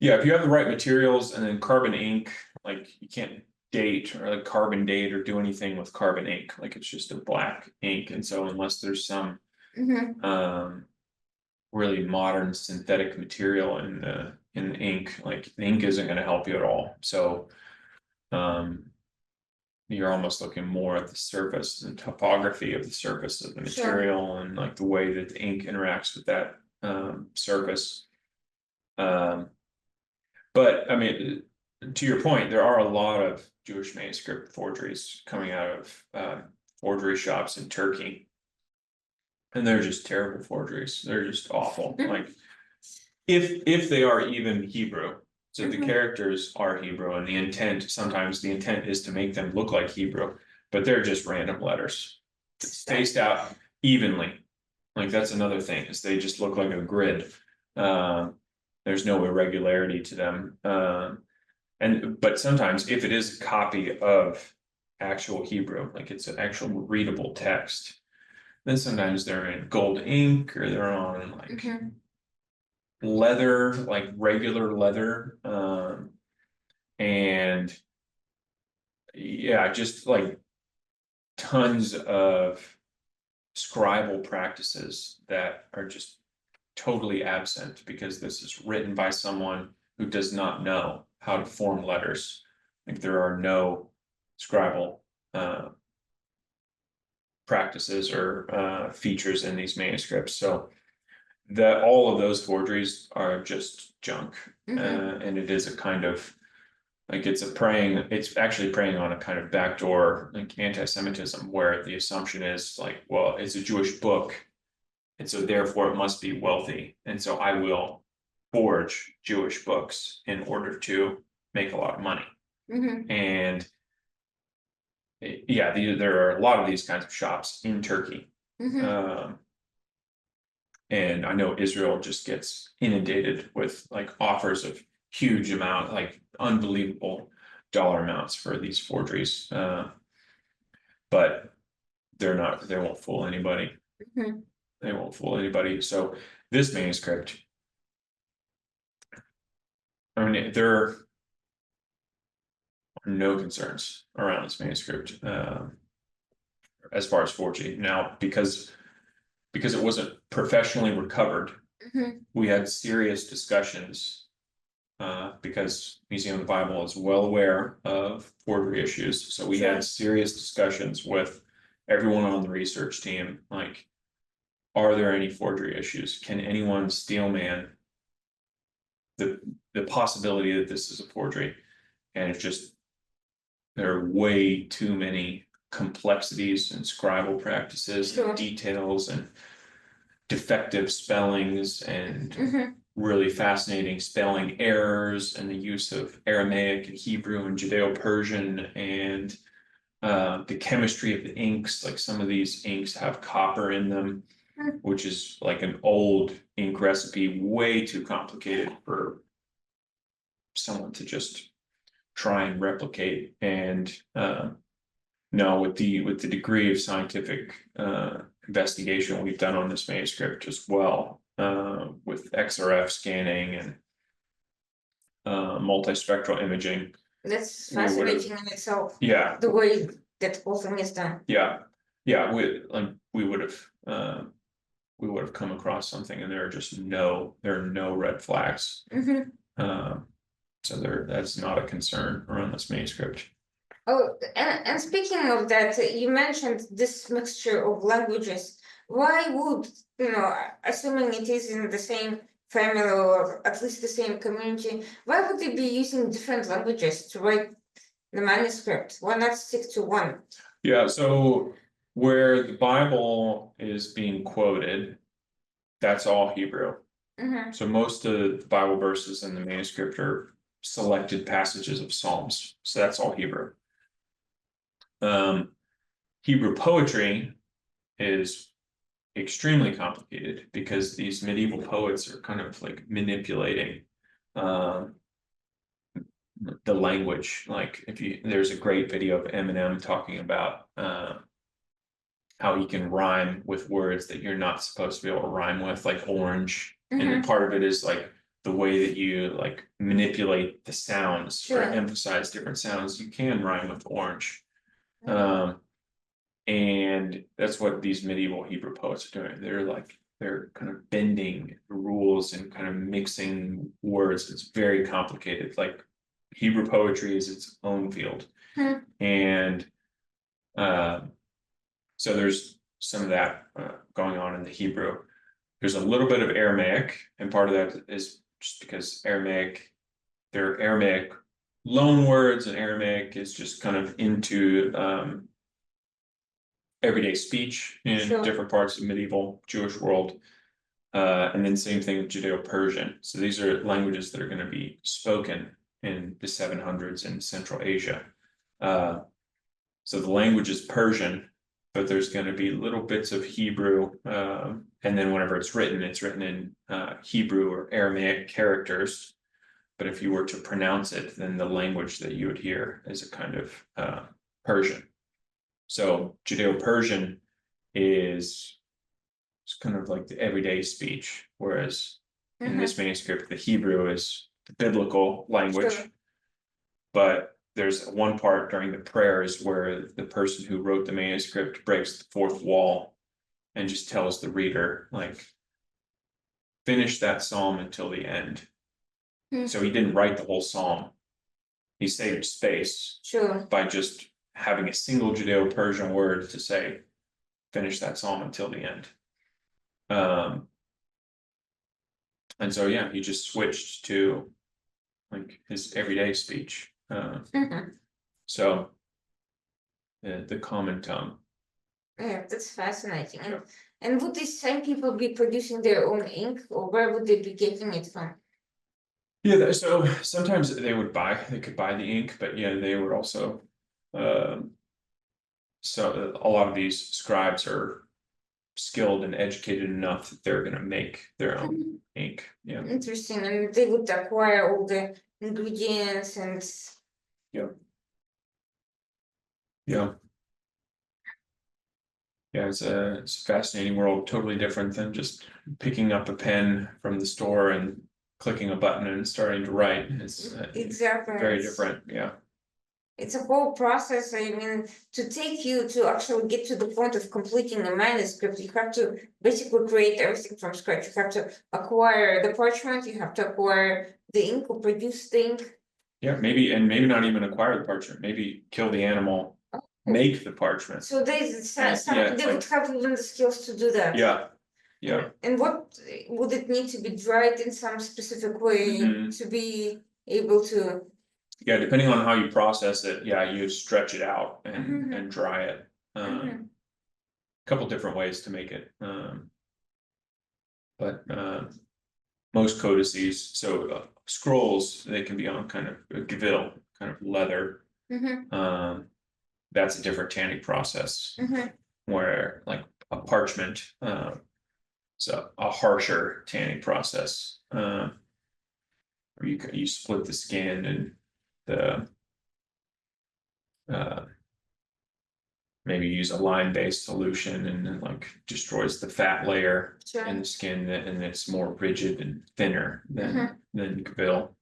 yeah, if you have the right materials and then carbon ink, like you can't date or like carbon date or do anything with carbon ink, like it's just a black ink, and so unless there's some really modern synthetic material in the ink, like the ink isn't going to help you at all. So you're almost looking more at the surface and topography of the surface of the material and like the way that the ink interacts with that surface. But I mean, to your point, there are a lot of Jewish manuscript forgeries coming out of forgery shops in Turkey. And they're just terrible forgeries. They're just awful. Like if they are even Hebrew, so the characters are Hebrew and the intent, sometimes the intent is to make them look like Hebrew, but they're just random letters spaced out evenly. Like that's another thing, is they just look like a grid. There's no irregularity to them. But sometimes if it is a copy of actual Hebrew, like it's an actual readable text, then sometimes they're in gold ink or they're on like leather, like regular leather. And yeah, just like tons of scribal practices that are just totally absent because this is written by someone who does not know how to form letters. Like there are no scribal practices or features in these manuscripts. So that all of those forgeries are just junk. And it is a kind of like it's actually preying on a kind of backdoor like anti-Semitism, where the assumption is like, well, it's a Jewish book, and so therefore it must be wealthy, and so I will forge Jewish books in order to make a lot of money. And yeah, there are a lot of these kinds of shops in Turkey. And I know Israel just gets inundated with like offers of huge amount, like unbelievable dollar amounts for these forgeries. But they won't fool anybody. They won't fool anybody. So this manuscript, I mean, there are no concerns around this manuscript as far as forgery. Now, because it wasn't professionally recovered, we had serious discussions because Museum of the Bible is well aware of forgery issues. So we had serious discussions with everyone on the research team, like, are there any forgery issues? Can anyone steelman the possibility that this is a forgery? And it's just, there are way too many complexities and scribal practices and details and defective spellings and really fascinating spelling errors and the use of Aramaic and Hebrew and Judeo-Persian and the chemistry of the inks. Like some of these inks have copper in them, which is like an old ink recipe, way too complicated for someone to just try and replicate. And no, with the degree of scientific investigation we've done on this manuscript as well, with XRF scanning and multispectral imaging. That's fascinating in itself. Yeah. The way that whole thing is done. Yeah. We would have come across something, and there are no red flags. So that's not a concern around this manuscript. Oh, and speaking of that, you mentioned this mixture of languages. Why would, assuming it is in the same family or at least the same community, why would they be using different languages to write the manuscript? Why not stick to one? Yeah, so where the Bible is being quoted, that's all Hebrew. Mm-hmm. So most of the Bible verses in the manuscript are selected passages of Psalms. So that's all Hebrew. Hebrew poetry is extremely complicated because these medieval poets are kind of like manipulating the language. Like there's a great video of Eminem talking about how he can rhyme with words that you're not supposed to be able to rhyme with, like orange. And then part of it is like the way that you like manipulate the sounds or emphasize different sounds. You can rhyme with orange. And that's what these medieval Hebrew poets are doing. They're kind of bending the rules and kind of mixing words. It's very complicated. Like Hebrew poetry is its own field. And so there's some of that going on in the Hebrew. There's a little bit of Aramaic, and part of that is just because Aramaic, they're Aramaic loan words, and Aramaic is just kind of into everyday speech in different parts of the medieval Jewish world. And then same thing with Judeo-Persian. So these are languages that are going to be spoken in the 700s in Central Asia. So the language is Persian, but there's going to be little bits of Hebrew. And then whenever it's written in Hebrew or Aramaic characters. But if you were to pronounce it, then the language that you would hear is a kind of Persian. So Judeo-Persian is kind of like the everyday speech, whereas in this manuscript, the Hebrew is the biblical language. But there's one part during the prayers where the person who wrote the manuscript breaks the fourth wall and just tells the reader, like, finish that psalm until the end. So he didn't write the whole psalm. He saved space by just having a single Judeo-Persian word to say, finish that psalm until the end. And so, yeah, he just switched to like his everyday speech. So the common tongue. Yeah, that's fascinating. And would these same people be producing their own ink, or where would they be getting it from? Yeah, so sometimes they could buy the ink, but yeah, they would also so a lot of these scribes are skilled and educated enough that they're going to make their own ink. Yeah. Interesting. And they would acquire all the ingredients and Yeah. Yeah. Yeah, it's a fascinating world, totally different than just picking up a pen from the store and clicking a button and starting to write. It's exactly very different. Yeah. It's a whole process. I mean, to take you to actually get to the point of completing a manuscript, you have to basically create everything from scratch. You have to acquire the parchment, you have to acquire the ink or produce the ink. Yeah, maybe not even acquire the parchment, maybe kill the animal, make the parchment. So they would have even the skills to do that. Yeah. Yeah. And what would it need to be dried in some specific way to be able to? Yeah, depending on how you process it, yeah, you stretch it out and dry it. A couple different ways to make it. But most codices, so scrolls, they can be on kind of a gevil, kind of leather. That's a different tanning process. Where like a parchment, so a harsher tanning process. Where you split the skin and the maybe use a lime-based solution and then like destroys the fat layer in the skin, and it's more rigid and thinner than gevil.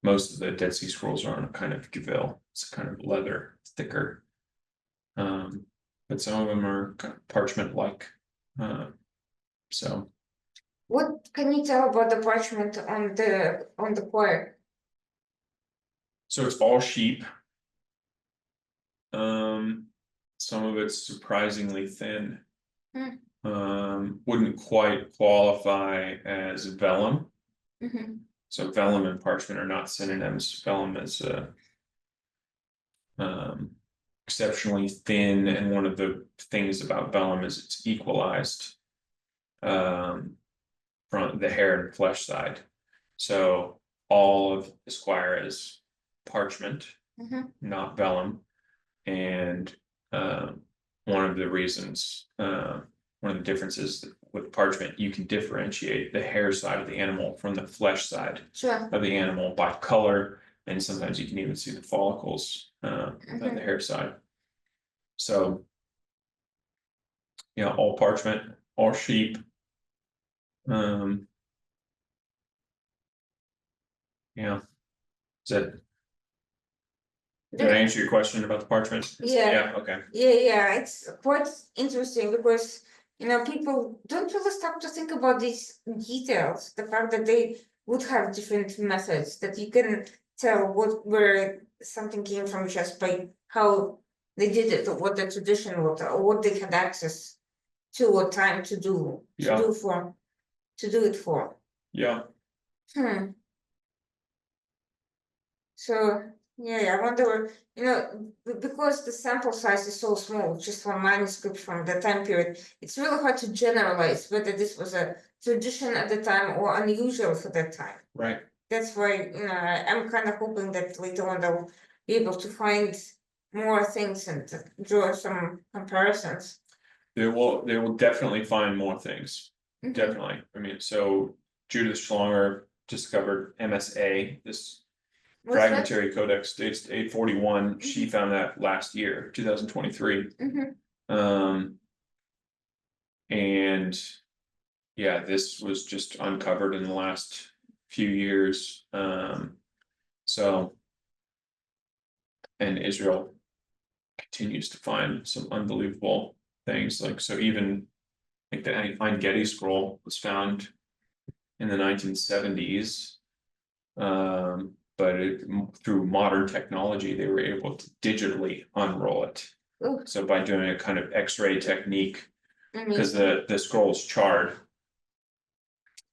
Most of the Dead Sea Scrolls are on a kind of gevil. It's kind of leather, thicker. But some of them are kind of parchment-like. So. What can you tell about the parchment on the choir? So it's all sheep. Some of it's surprisingly thin. Hmm. Wouldn't quite qualify as vellum. Mhm. So vellum and parchment are not synonyms. Vellum is exceptionally thin, and one of the things about vellum is it's equalized from the hair and flesh side. So all of Esquire is parchment, Mhm. not vellum. And one of the reasons, one of the differences with parchment, you can differentiate the hair side of the animal from the flesh side Sure. of the animal by color, and sometimes you can even see the follicles on the Mhm. hair side. So, yeah, all parchment, all sheep. Yeah, is that did I answer your question about the parchment? Yeah. Yeah, okay. Yeah, it's quite interesting because people don't really stop to think about these details. The fact that they would have different methods that you can tell where something came from just by how they did it, or what the tradition was, or what they had access to, or time to do Yeah. to do it for. Yeah. So yeah, I wonder, because the sample size is so small, just one manuscript from the time period, it's really hard to generalize whether this was a tradition at the time or unusual for that time. Right. That's why, I'm kind of hoping that later on they'll be able to find more things and to draw some comparisons. They will definitely find more things. Mhm. Definitely. I mean, so Judith Schlonger discovered MSA, this What's that? fragmentary codex dates to 841. She found that last year, 2023. Mhm. And yeah, this was just uncovered in the last few years. So, and Israel continues to find some unbelievable things. Like, so even like the Ein Getty scroll was found in the 1970s. But through modern technology, they were able to digitally unroll it. Ooh, So by doing a kind of X-ray technique, because amazing. the scroll is charred,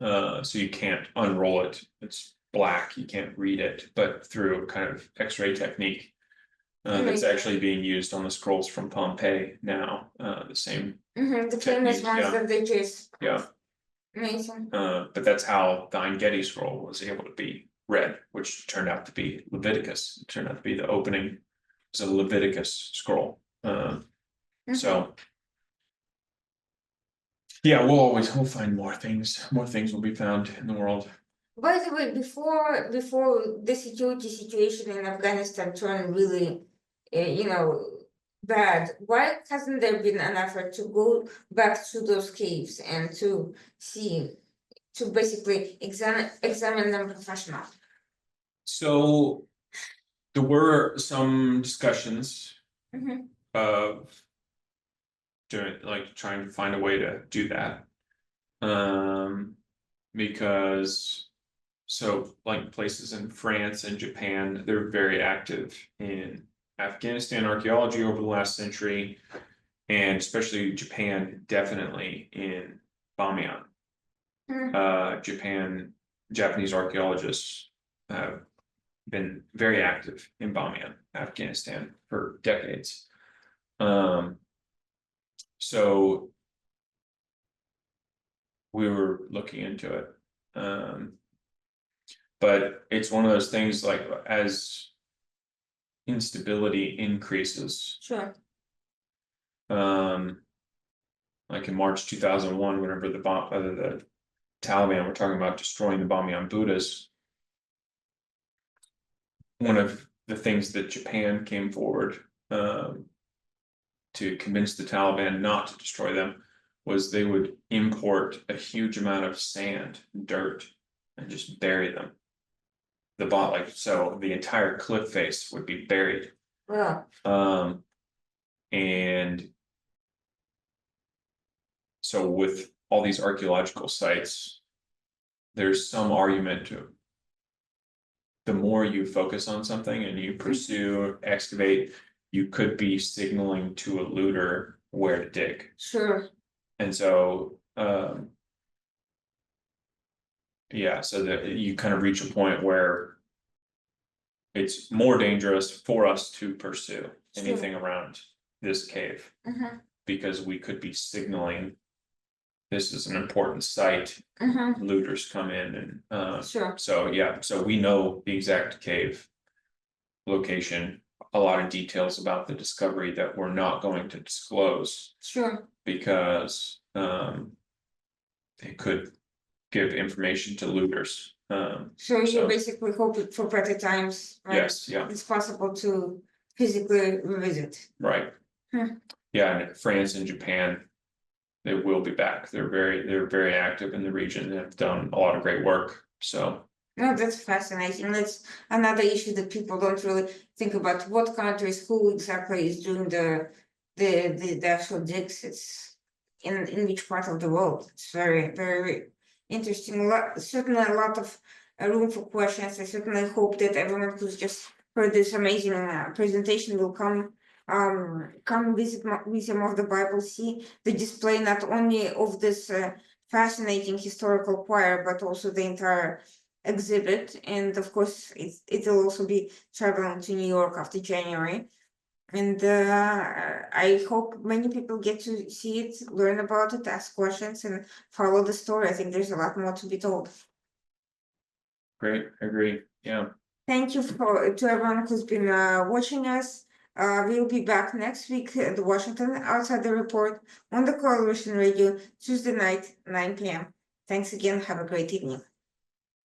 so you can't unroll it. It's black, you can't read it. But through a kind of X-ray technique, that's Amazing. actually being used on the scrolls from Pompeii now. The same The famous technique, ones yeah. that they just Yeah. amazing. But that's how the Ein Getty scroll was able to be read, which turned out to be Leviticus. It turned out to be the opening. It's a Leviticus scroll. So yeah, we'll find more things. More things will be found in the world. By the way, before the security situation in Afghanistan turned really, bad, why hasn't there been an effort to go back to those caves and to basically examine them professionally? So there were some discussions of doing like trying to find a way to do that. Because so like places in France and Japan, they're very active in Afghanistan archaeology over the last century, and especially Japan, definitely in Bamiyan. Japanese archaeologists have been very active in Bamiyan, Afghanistan for decades. So we were looking into it. But it's one of those things like as instability increases. Sure. Like in March 2001, whenever the Taliban were talking about destroying the Bamiyan Buddhas, one of the things that Japan came forward to convince the Taliban not to destroy them was they would import a huge amount of sand, dirt, and just bury them. So the entire cliff face would be buried. Yeah. And so with all these archaeological sites, there's some argument to the more you focus on something and you pursue, excavate, you could be signaling to a looter where to dig. Sure. And so, yeah, so that you kind of reach a point where it's more dangerous for us to pursue Sure. anything around this cave Mhm, because we could be signaling this is an important site. mhm, Looters come in and Sure. so yeah, so we know the exact cave location, a lot of details about the discovery that we're not going to disclose Sure. because it could give information to looters. So you So- basically hope for better times. When Yes, yeah, it's possible to physically revisit. right. Hmm. Yeah, and France and Japan, they will be back. They're very active in the region. They have done a lot of great work. So No, that's fascinating. That's another issue that people don't really think about. What countries, who exactly is doing the actual digs? It's in which part of the world? It's very interesting. Certainly a lot of room for questions. I certainly hope that everyone who's just heard this amazing presentation will come visit Museum of the Bible, see the display not only of this fascinating historical choir, but also the entire exhibit. And of course, it'll also be traveling to New York after January. And I hope many people get to see it, learn about it, ask questions, and follow the story. I think there's a lot more to be told. great, I agree. Yeah. Thank you to everyone who's been watching us. We'll be back next week at the Washington Outsider Report on the Coalition Radio, Tuesday night, 9 p.m. Thanks again. Have a great evening.